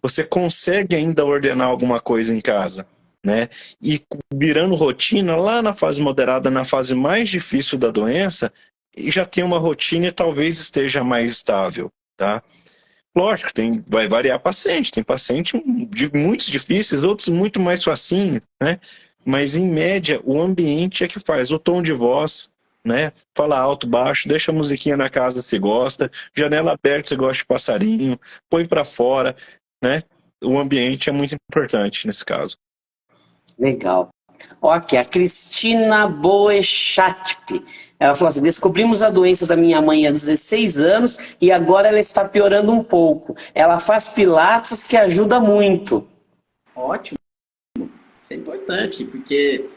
você consegue ainda ordenar alguma coisa em casa, né? E virando rotina, lá na fase moderada, na fase mais difícil da doença, e já tem uma rotina e talvez esteja mais estável, tá? Lógico, vai variar paciente. Tem paciente de muitos difíceis, outros muito mais facinhos, né? Mas, em média, o ambiente é que faz. O tom de voz, né? Fala alto, baixo, deixa a musiquinha na casa se gosta, janela aberta se gosta de passarinho, põe para fora, né? O ambiente é muito importante nesse caso. Legal. Ó, aqui, a Cristina Boechatp. Ela falou assim: descobrimos a doença da minha mãe há 16 anos e agora ela está piorando um pouco. Ela faz pilates que ajuda muito. Ótimo. Isso é importante, porque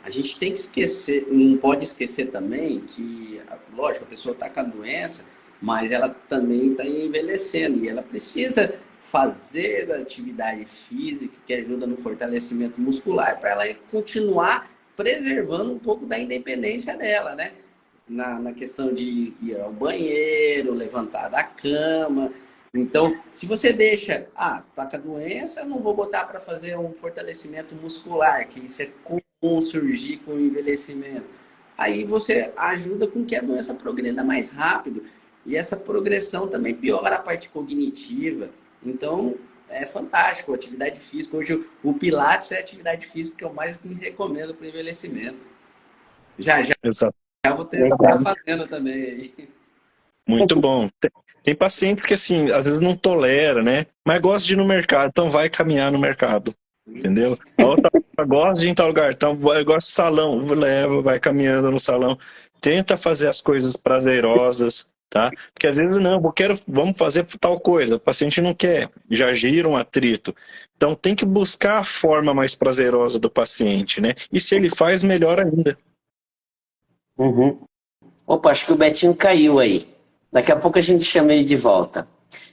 a gente tem que esquecer, não pode esquecer também que, lógico, a pessoa está com a doença, mas ela também está envelhecendo e ela precisa fazer atividade física que ajuda no fortalecimento muscular para ela continuar preservando um pouco da independência dela, né? Na questão de ir ao banheiro, levantar da cama. Então, se você deixa, tá com a doença, eu não vou botar para fazer um fortalecimento muscular, que isso é comum surgir com o envelhecimento. Aí você ajuda com que a doença progrida mais rápido. E essa progressão também piora a parte cognitiva. Então, é fantástico, a atividade física. Hoje, o Pilates é a atividade física que eu mais recomendo para o envelhecimento. Já vou estar fazendo também aí. Muito bom. Tem pacientes que, assim, às vezes não tolera, né? Mas gosta de ir no mercado, então vai caminhar no mercado. entendeu? A outra gosta de ir em tal lugar, então gosta de salão, leva, vai caminhando no salão, tenta fazer as coisas prazerosas, tá? Porque às vezes não, vamos fazer tal coisa, o paciente não quer, já gira um atrito. Então tem que buscar a forma mais prazerosa do paciente, né? E se ele faz, melhor ainda. Uhum. Opa, acho que o Betinho caiu aí. Daqui a pouco a gente chama ele de volta.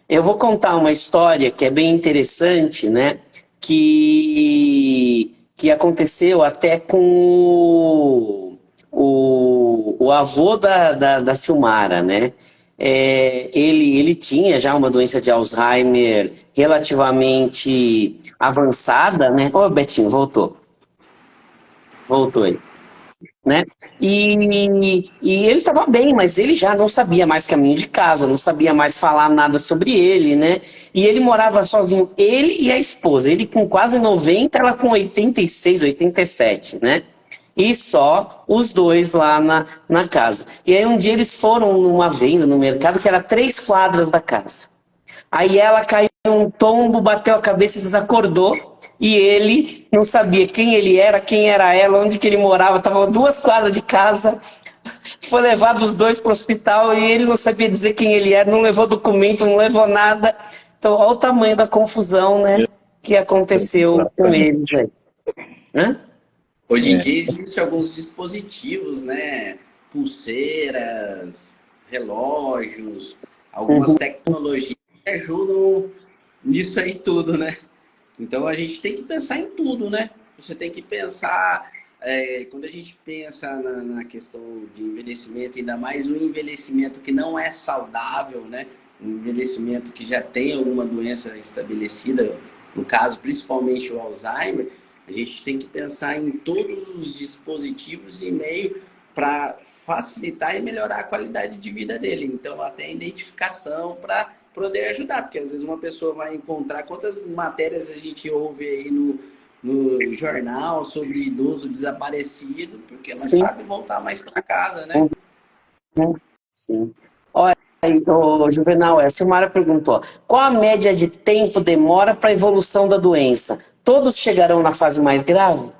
Eu vou contar uma história que é bem interessante, né? Que aconteceu até com o avô da Silmara, né? Ele tinha já uma doença de Alzheimer relativamente avançada, né? Ô, Betinho, voltou. Voltou aí. Né? E ele estava bem, mas ele já não sabia mais caminho de casa, não sabia mais falar nada sobre ele, né? E ele morava sozinho, ele e a esposa, ele com quase 90, ela com 86, 87, né? E só os dois lá na casa. E aí um dia eles foram numa venda no mercado que era 3 quadras da casa. Aí ela caiu um tombo, bateu a cabeça e desacordou. E ele não sabia quem ele era, quem era ela, onde que ele morava. Estava a 2 quadras de casa. Foi levado os dois para o hospital e ele não sabia dizer quem ele era, não levou documento, não levou nada. Então, olha o tamanho da confusão, né, que aconteceu com eles aí. Hã? Hoje em dia existem alguns dispositivos, né? Pulseiras, relógios, algumas tecnologias que ajudam nisso aí tudo, né? Então a gente tem que pensar em tudo, né? Você tem que pensar, quando a gente pensa na questão de envelhecimento, ainda mais um envelhecimento que não é saudável, né? Um envelhecimento que já tem alguma doença estabelecida, no caso, principalmente o Alzheimer, a gente tem que pensar em todos os dispositivos e meio para facilitar e melhorar a qualidade de vida dele. Então, até a identificação para poder ajudar, porque às vezes uma pessoa vai encontrar quantas matérias a gente ouve aí no jornal sobre idoso desaparecido, porque não sabe voltar mais para casa, né? Sim. Olha, o Juvenal, a Silmara perguntou, qual a média de tempo demora para a evolução da doença? Todos chegarão na fase mais grave?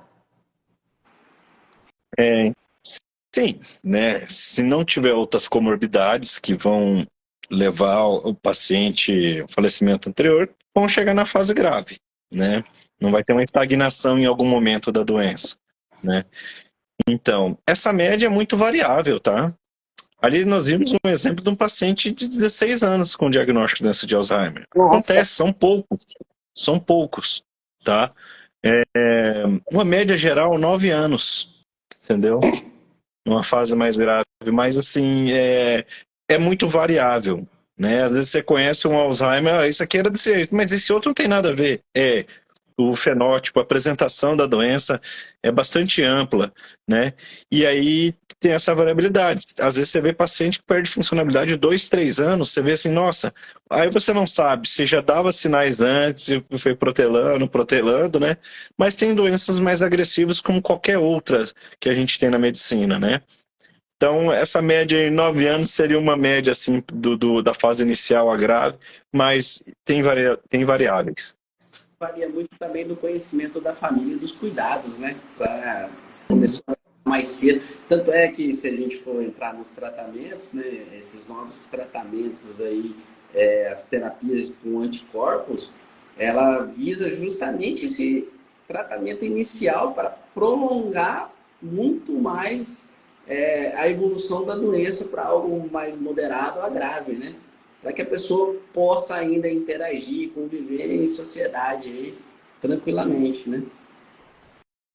Sim, né? Se não tiver outras comorbidades que vão levar o paciente ao falecimento anterior, vão chegar na fase grave, né? Não vai ter uma estagnação em algum momento da doença, né? Então, essa média é muito variável, tá? Ali nós vimos um exemplo de um paciente de 16 anos com diagnóstico de doença de Alzheimer. Nossa. Acontece, são poucos, tá? Uma média geral, 9 anos, entendeu? Numa fase mais grave, mas assim, é muito variável, né? Às vezes você conhece um Alzheimer, isso aqui era desse jeito, mas esse outro não tem nada a ver. O fenótipo, a apresentação da doença é bastante ampla, né? E aí tem essa variabilidade. Às vezes você vê paciente que perde funcionalidade de 2, 3 anos, você vê assim, nossa, aí você não sabe se já dava sinais antes e foi protelando, né? Mas tem doenças mais agressivas como qualquer outra que a gente tem na medicina, né? Então, essa média em 9 anos seria uma média assim, da fase inicial a grave, mas tem variáveis. Varia muito também do conhecimento da família e dos cuidados, né? Começou mais cedo. Tanto é que se a gente for entrar nos tratamentos, né? Esses novos tratamentos aí, as terapias com anticorpos, ela visa justamente esse tratamento inicial para prolongar muito mais a evolução da doença para algo mais moderado a grave, né? Para que a pessoa possa ainda interagir, conviver em sociedade aí, tranquilamente, né?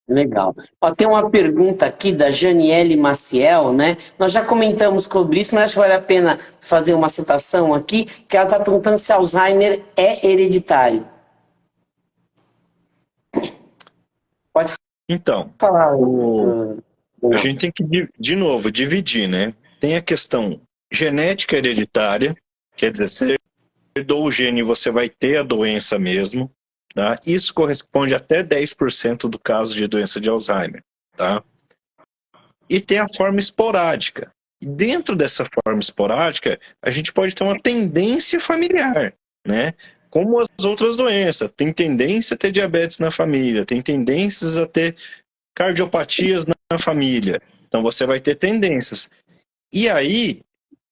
Legal. Ó, tem uma pergunta aqui da Janiele Maciel, né? Nós já comentamos sobre isso, mas acho que vale a pena fazer uma citação aqui, que ela está perguntando se Alzheimer é hereditário. Pode Então, falar. a gente tem que, de novo, dividir, né? Tem a questão genética hereditária, quer dizer, se herdou o gene, você vai ter a doença mesmo, tá? Isso corresponde até 10% do caso de doença de Alzheimer, tá? E tem a forma esporádica. Dentro dessa forma esporádica, a gente pode ter uma tendência familiar, né? como as outras doenças. Tem tendência a ter diabetes na família, tem tendências a ter cardiopatias na família. Então você vai ter tendências. E aí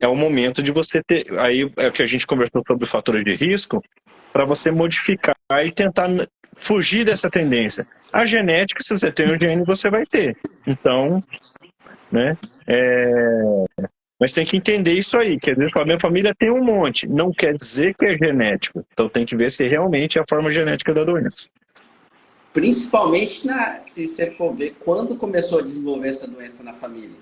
é o momento de você ter, aí é o que a gente conversou sobre fatores de risco, para você modificar e tentar fugir dessa tendência. A genética, se você tem um gene, você vai ter. Então, né? Mas tem que entender isso aí, que às vezes a minha família tem um monte, não quer dizer que é genético. Então tem que ver se realmente é a forma genética da doença. Principalmente se você for ver quando começou a desenvolver essa doença na família.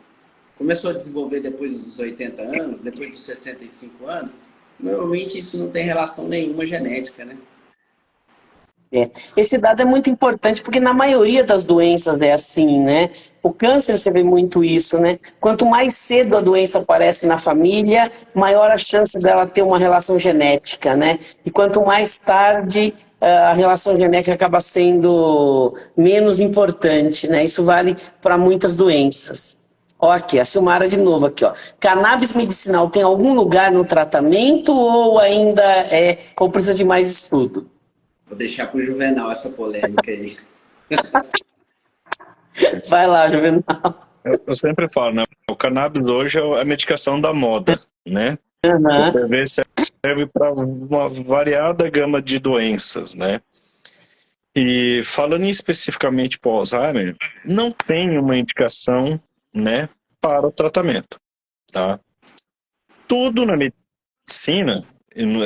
Começou a desenvolver depois dos 80 anos, depois dos 65 anos. Normalmente isso não tem relação nenhuma genética, né? Esse dado é muito importante, porque na maioria das doenças é assim, né? O câncer, você vê muito isso, né? Quanto mais cedo a doença aparece na família, maior a chance dela ter uma relação genética, né? E quanto mais tarde, a relação genética acaba sendo menos importante, né? Isso vale para muitas doenças. Ó, aqui, a Silmara de novo aqui, ó. Cannabis medicinal tem algum lugar no tratamento ou ainda ou precisa de mais estudo? Vou deixar para o Juvenal essa polêmica aí. Vai lá, Juvenal. Eu sempre falo, né? O cannabis hoje é a medicação da moda, né? Uhum. Você serve para uma variada gama de doenças, né? E falando especificamente para o Alzheimer, não tem uma indicação, né, para o tratamento, tá? Tudo na medicina,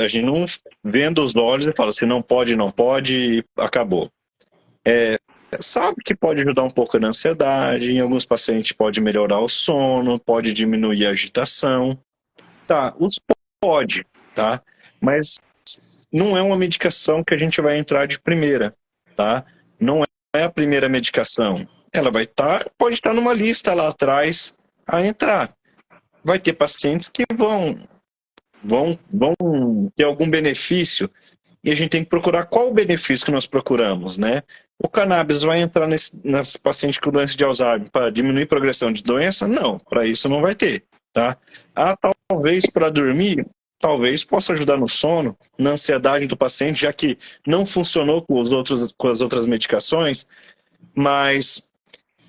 a gente não vendo os olhos e fala assim, não pode, e acabou. Sabe que pode ajudar um pouco na ansiedade, em alguns pacientes pode melhorar o sono, pode diminuir a agitação. Tá, pode, tá? Mas não é uma medicação que a gente vai entrar de primeira, tá? Não é a primeira medicação. Ela pode estar numa lista lá atrás a entrar. Vai ter pacientes que vão ter algum benefício e a gente tem que procurar qual o benefício que nós procuramos, né? O cannabis vai entrar nesse paciente com doença de Alzheimer para diminuir a progressão de doença? Não, para isso não vai ter, tá? Talvez para dormir, talvez possa ajudar no sono, na ansiedade do paciente, já que não funcionou com as outras medicações, mas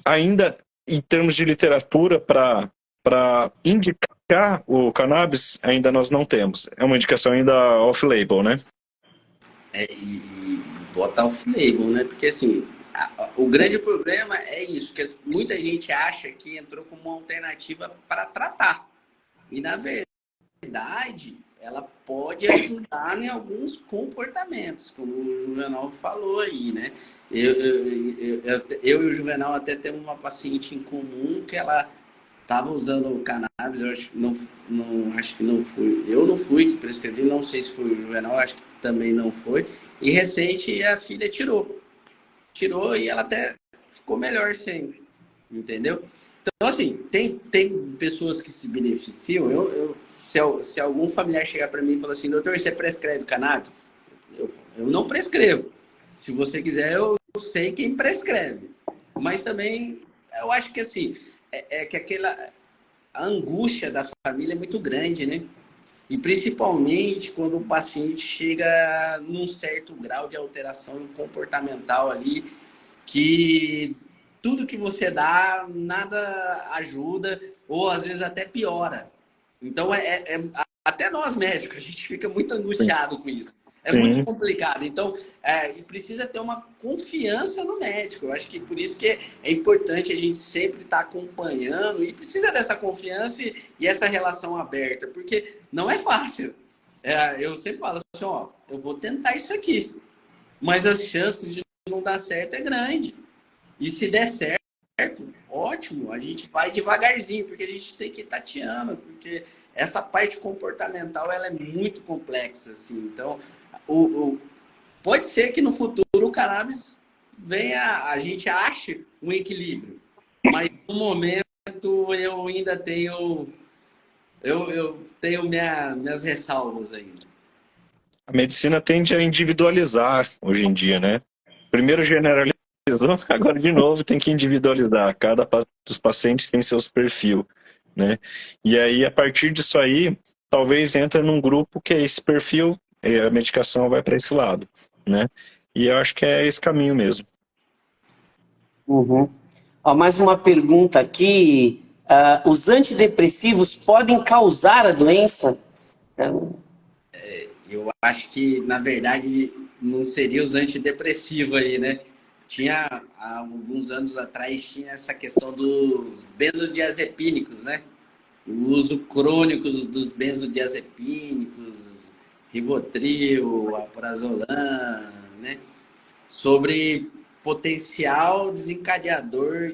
ainda em termos de literatura para indicar o cannabis, ainda nós não temos. É uma indicação ainda off-label, né? E botar off-label, né? Porque assim, o grande problema é isso, que muita gente acha que entrou como uma alternativa para tratar. E na verdade, ela pode ajudar em alguns comportamentos, como o Juvenal falou aí, né? Eu e o Juvenal até temos uma paciente em comum que ela estava usando cannabis, eu acho que não fui. Eu não fui que prescrevi, não sei se foi o Juvenal, acho que também não foi. E recente a filha tirou e ela até ficou melhor sempre, entendeu? Então, assim, tem pessoas que se beneficiam. Se algum familiar chegar para mim e falar assim, doutor, você prescreve cannabis? Eu não prescrevo. Se você quiser, eu sei quem prescreve. Mas também, eu acho que assim, que a angústia da família é muito grande, né? E principalmente quando o paciente chega num certo grau de alteração comportamental ali, que tudo que você dá, nada ajuda, ou às vezes até piora. Então, até nós médicos, a gente fica muito angustiado com isso. É muito complicado. Então, precisa ter uma confiança no médico. Eu acho que por isso que é importante a gente sempre estar acompanhando e precisa dessa confiança e essa relação aberta, porque não é fácil. Eu sempre falo assim, ó, eu vou tentar isso aqui, mas as chances de não dar certo é grande. E se der certo, ótimo, a gente vai devagarzinho, porque a gente tem que ir tateando, porque essa parte comportamental ela é muito complexa, assim. Então, pode ser que no futuro o cannabis a gente ache um equilíbrio, mas no momento eu ainda tenho minhas ressalvas ainda. A medicina tende a individualizar hoje em dia, né? Primeiro generalizou, agora de novo tem que individualizar. Cada dos pacientes tem seus perfil, né? E aí, a partir disso aí, talvez entre num grupo que esse perfil a medicação vai para esse lado, né? E eu acho que é esse caminho mesmo. Uhum. Ó, mais uma pergunta aqui. Os antidepressivos podem causar a doença? Eu acho que, na verdade, não seria os antidepressivos aí, né? Tinha, há alguns anos atrás, tinha essa questão dos benzodiazepínicos, né? O uso crônico dos benzodiazepínicos, Rivotril, Alprazolam, né? Sobre potencial desencadeador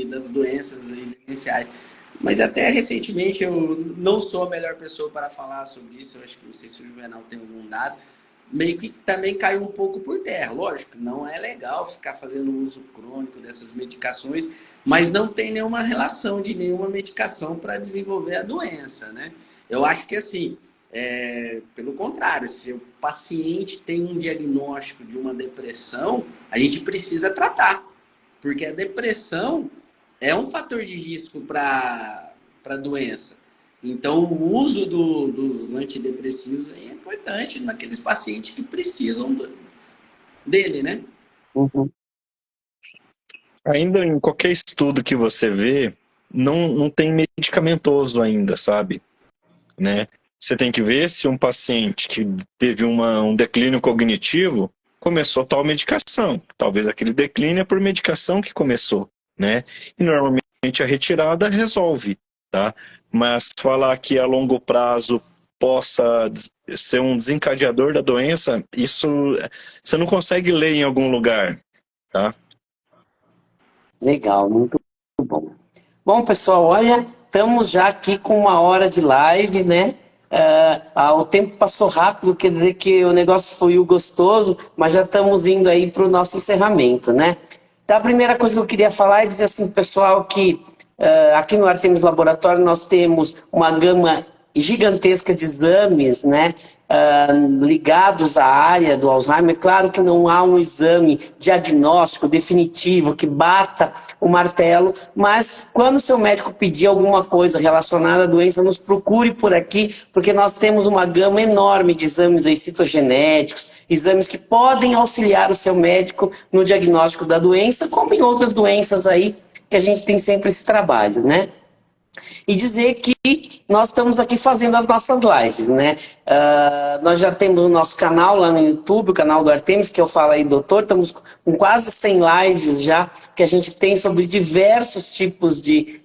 das doenças demenciais. Mas até recentemente eu não sou a melhor pessoa para falar sobre isso. Eu acho que não sei se o Juvenal tem algum dado. Meio que também caiu um pouco por terra. Lógico, não é legal ficar fazendo uso crônico dessas medicações, mas não tem nenhuma relação de nenhuma medicação para desenvolver a doença, né? Eu acho que assim, pelo contrário, se o paciente tem um diagnóstico de uma depressão, a gente precisa tratar, porque a depressão é um fator de risco para a doença. Então, o uso dos antidepressivos é importante naqueles pacientes que precisam dele, né? Uhum. Ainda em qualquer estudo que você vê, não tem medicamentoso ainda, sabe? Né? Você tem que ver se um paciente que teve um declínio cognitivo começou tal medicação. Talvez aquele declínio é por medicação que começou, né? E normalmente a retirada resolve, tá? Mas falar que a longo prazo possa ser um desencadeador da doença, isso você não consegue ler em algum lugar, tá? Legal, muito bom. Bom, pessoal, olha, estamos já aqui com 1 hora de live, né? O tempo passou rápido, quer dizer que o negócio foi gostoso, mas já estamos indo aí para o nosso encerramento, né? Então, a primeira coisa que eu queria falar é dizer assim, pessoal, que aqui no Artemis Laboratório nós temos uma gama gigantesca de exames, né, ligados à área do Alzheimer. Claro que não há um exame diagnóstico definitivo que bata o martelo, mas quando o seu médico pedir alguma coisa relacionada à doença, nos procure por aqui, porque nós temos uma gama enorme de exames aí, citogenéticos, exames que podem auxiliar o seu médico no diagnóstico da doença, como em outras doenças aí, que a gente tem sempre esse trabalho, né? E dizer que nós estamos aqui fazendo as nossas lives, né? Nós já temos o nosso canal lá no YouTube, o canal do Artemis, que eu falo aí, doutor, estamos com quase 100 lives já, que a gente tem sobre diversos tipos de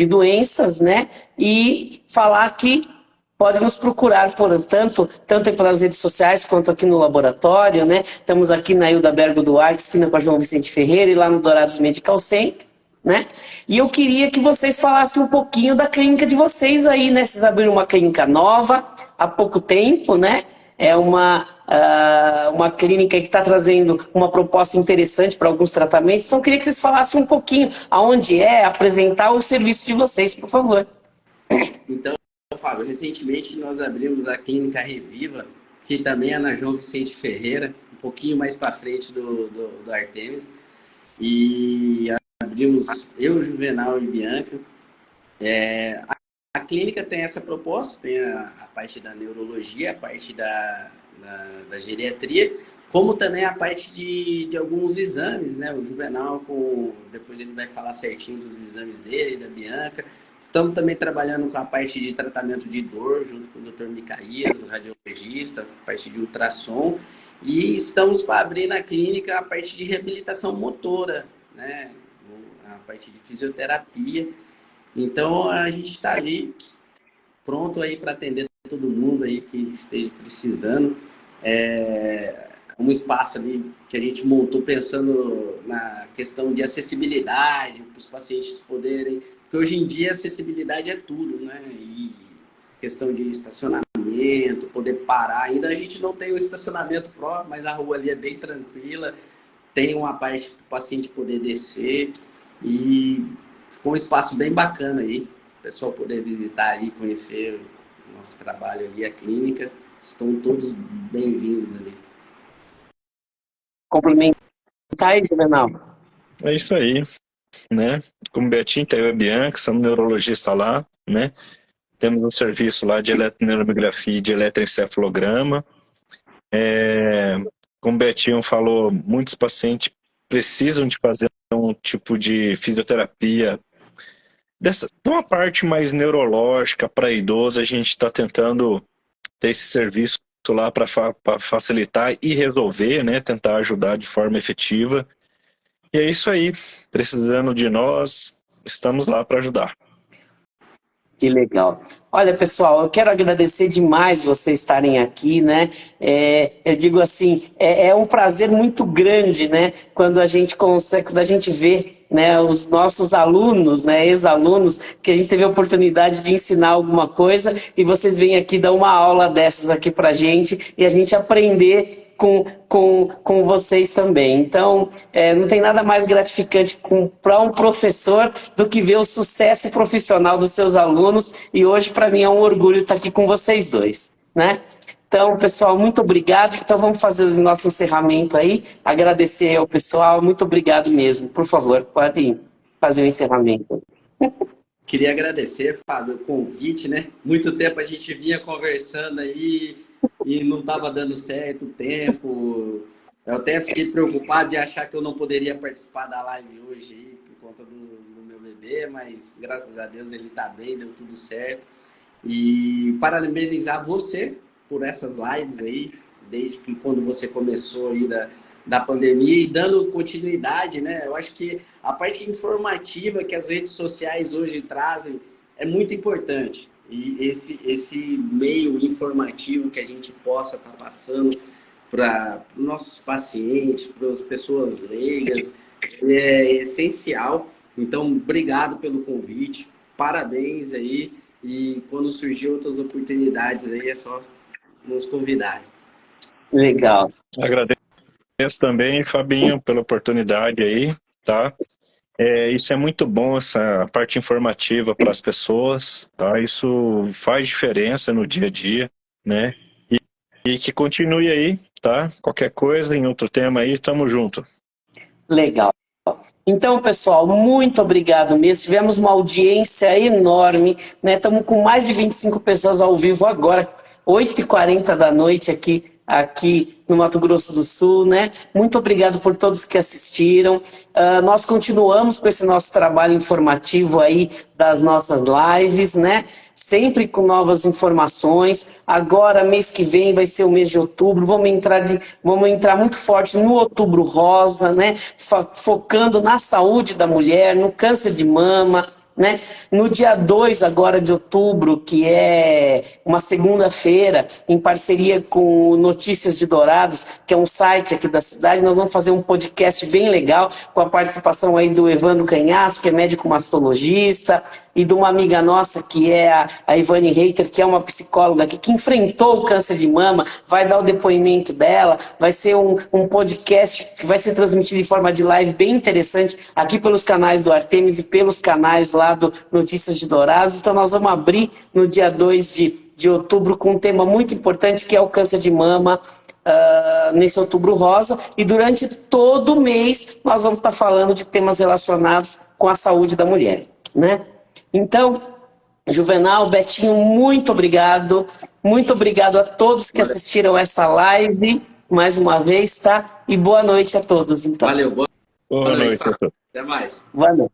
doenças, né? E falar que pode nos procurar tanto pelas redes sociais quanto aqui no laboratório, né? Estamos aqui na Hilda Bergo Duarte, esquina com a João Vicente Ferreira, e lá no Dourados Medical Center, né? E eu queria que vocês falassem um pouquinho da clínica de vocês aí, né? Vocês abriram uma clínica nova há pouco tempo, né? É uma clínica que está trazendo uma proposta interessante para alguns tratamentos. Então, eu queria que vocês falassem um pouquinho aonde apresentar o serviço de vocês, por favor. Então, Fábio, recentemente nós abrimos a clínica Reviva, que também é na João Vicente Ferreira, um pouquinho mais para frente do Artemis. E abrimos eu, Juvenal e Bianca. A clínica tem essa proposta, tem a parte da neurologia, a parte da geriatria, como também a parte de alguns exames, né? O Juvenal, depois ele vai falar certinho dos exames dele, da Bianca. Estamos também trabalhando com a parte de tratamento de dor, junto com o Dr. Micaías, o radiologista, a parte de ultrassom. E estamos para abrir na clínica a parte de reabilitação motora, né? A parte de fisioterapia. Então, a gente está ali pronto aí para atender todo mundo aí que esteja precisando. Um espaço ali que a gente montou pensando na questão de acessibilidade, para os pacientes poderem... Porque hoje em dia acessibilidade é tudo, né? E questão de estacionamento, poder parar. Ainda a gente não tem o estacionamento próprio, mas a rua ali é bem tranquila. Tem uma parte para o paciente poder descer. E ficou um espaço bem bacana aí. O pessoal poder visitar ali, conhecer o nosso trabalho ali, a clínica. Estão todos bem-vindos ali. Complementar aí, Juvenal. É isso aí, né? Como Betinho, tem eu e a Bianca, somos neurologista lá, né? temos um serviço lá de eletroneuromiografia e de eletroencefalograma. Como o Betinho falou, muitos pacientes precisam de fazer um tipo de fisioterapia. De uma parte mais neurológica para idoso, a gente está tentando ter esse serviço lá para facilitar e resolver, né? Tentar ajudar de forma efetiva. E é isso aí. Precisando de nós, estamos lá para ajudar. Que legal. Olha, pessoal, eu quero agradecer demais vocês estarem aqui, né? Eu digo assim, é um prazer muito grande, né? Quando a gente consegue, quando a gente vê, né, os nossos alunos, né, ex-alunos, que a gente teve a oportunidade de ensinar alguma coisa e vocês vêm aqui dar uma aula dessas aqui pra gente e a gente aprender com vocês também. Então, não tem nada mais gratificante para um professor do que ver o sucesso profissional dos seus alunos, e hoje, para mim, é um orgulho estar aqui com vocês dois, né? Então, pessoal, muito obrigado. Então, vamos fazer o nosso encerramento aí. Agradecer ao pessoal, muito obrigado mesmo. Por favor, podem fazer o encerramento. Queria agradecer, Fábio, o convite, né? Muito tempo a gente vinha conversando aí e não estava dando certo o tempo. Eu até fiquei preocupado de achar que eu não poderia participar da live hoje aí, por conta do meu bebê, mas graças a Deus ele está bem, deu tudo certo. E parabenizar você por essas lives aí, desde que quando você começou aí da pandemia e dando continuidade, né? Eu acho que a parte informativa que as redes sociais hoje trazem é muito importante. E esse meio informativo que a gente possa estar passando para os nossos pacientes, para as pessoas leigas, é essencial. Então, obrigado pelo convite, parabéns aí. E quando surgir outras oportunidades aí, é só nos convidar. Legal. Agradeço também, Fabinho, pela oportunidade aí, tá? Isso é muito bom, essa parte informativa para as pessoas, tá? Isso faz diferença no dia a dia, né? E que continue aí, tá? Qualquer coisa, em outro tema aí, tamo junto. Legal. Então, pessoal, muito obrigado mesmo. Tivemos uma audiência enorme, né? Estamos com mais de 25 pessoas ao vivo agora, 8h40 da noite aqui no Mato Grosso do Sul, né? Muito obrigado por todos que assistiram. Nós continuamos com esse nosso trabalho informativo aí das nossas lives, né? Sempre com novas informações. Agora, mês que vem, vai ser o mês de outubro. Vamos entrar muito forte no Outubro Rosa, né? Focando na saúde da mulher, no câncer de mama, né? No dia 2 agora de outubro, que é uma segunda-feira, em parceria com Notícias de Dourados, que é um site aqui da cidade, nós vamos fazer um podcast bem legal, com a participação aí do Evandro Canhaço, que é médico mastologista, e de uma amiga nossa, que é a Ivane Reiter, que é uma psicóloga aqui, que enfrentou o câncer de mama, vai dar o depoimento dela, vai ser um podcast que vai ser transmitido em forma de live bem interessante, aqui pelos canais do Artemis e pelos canais lá do Notícias de Dourados. Então nós vamos abrir no dia 2 de outubro com um tema muito importante, que é o câncer de mama, nesse Outubro Rosa, e durante todo o mês nós vamos estar falando de temas relacionados com a saúde da mulher, né? Então, Juvenal, Betinho, muito obrigado a todos que assistiram essa live, mais uma vez, tá? E boa noite a todos, então. Valeu, boa noite. A todos. Até mais. Boa noite.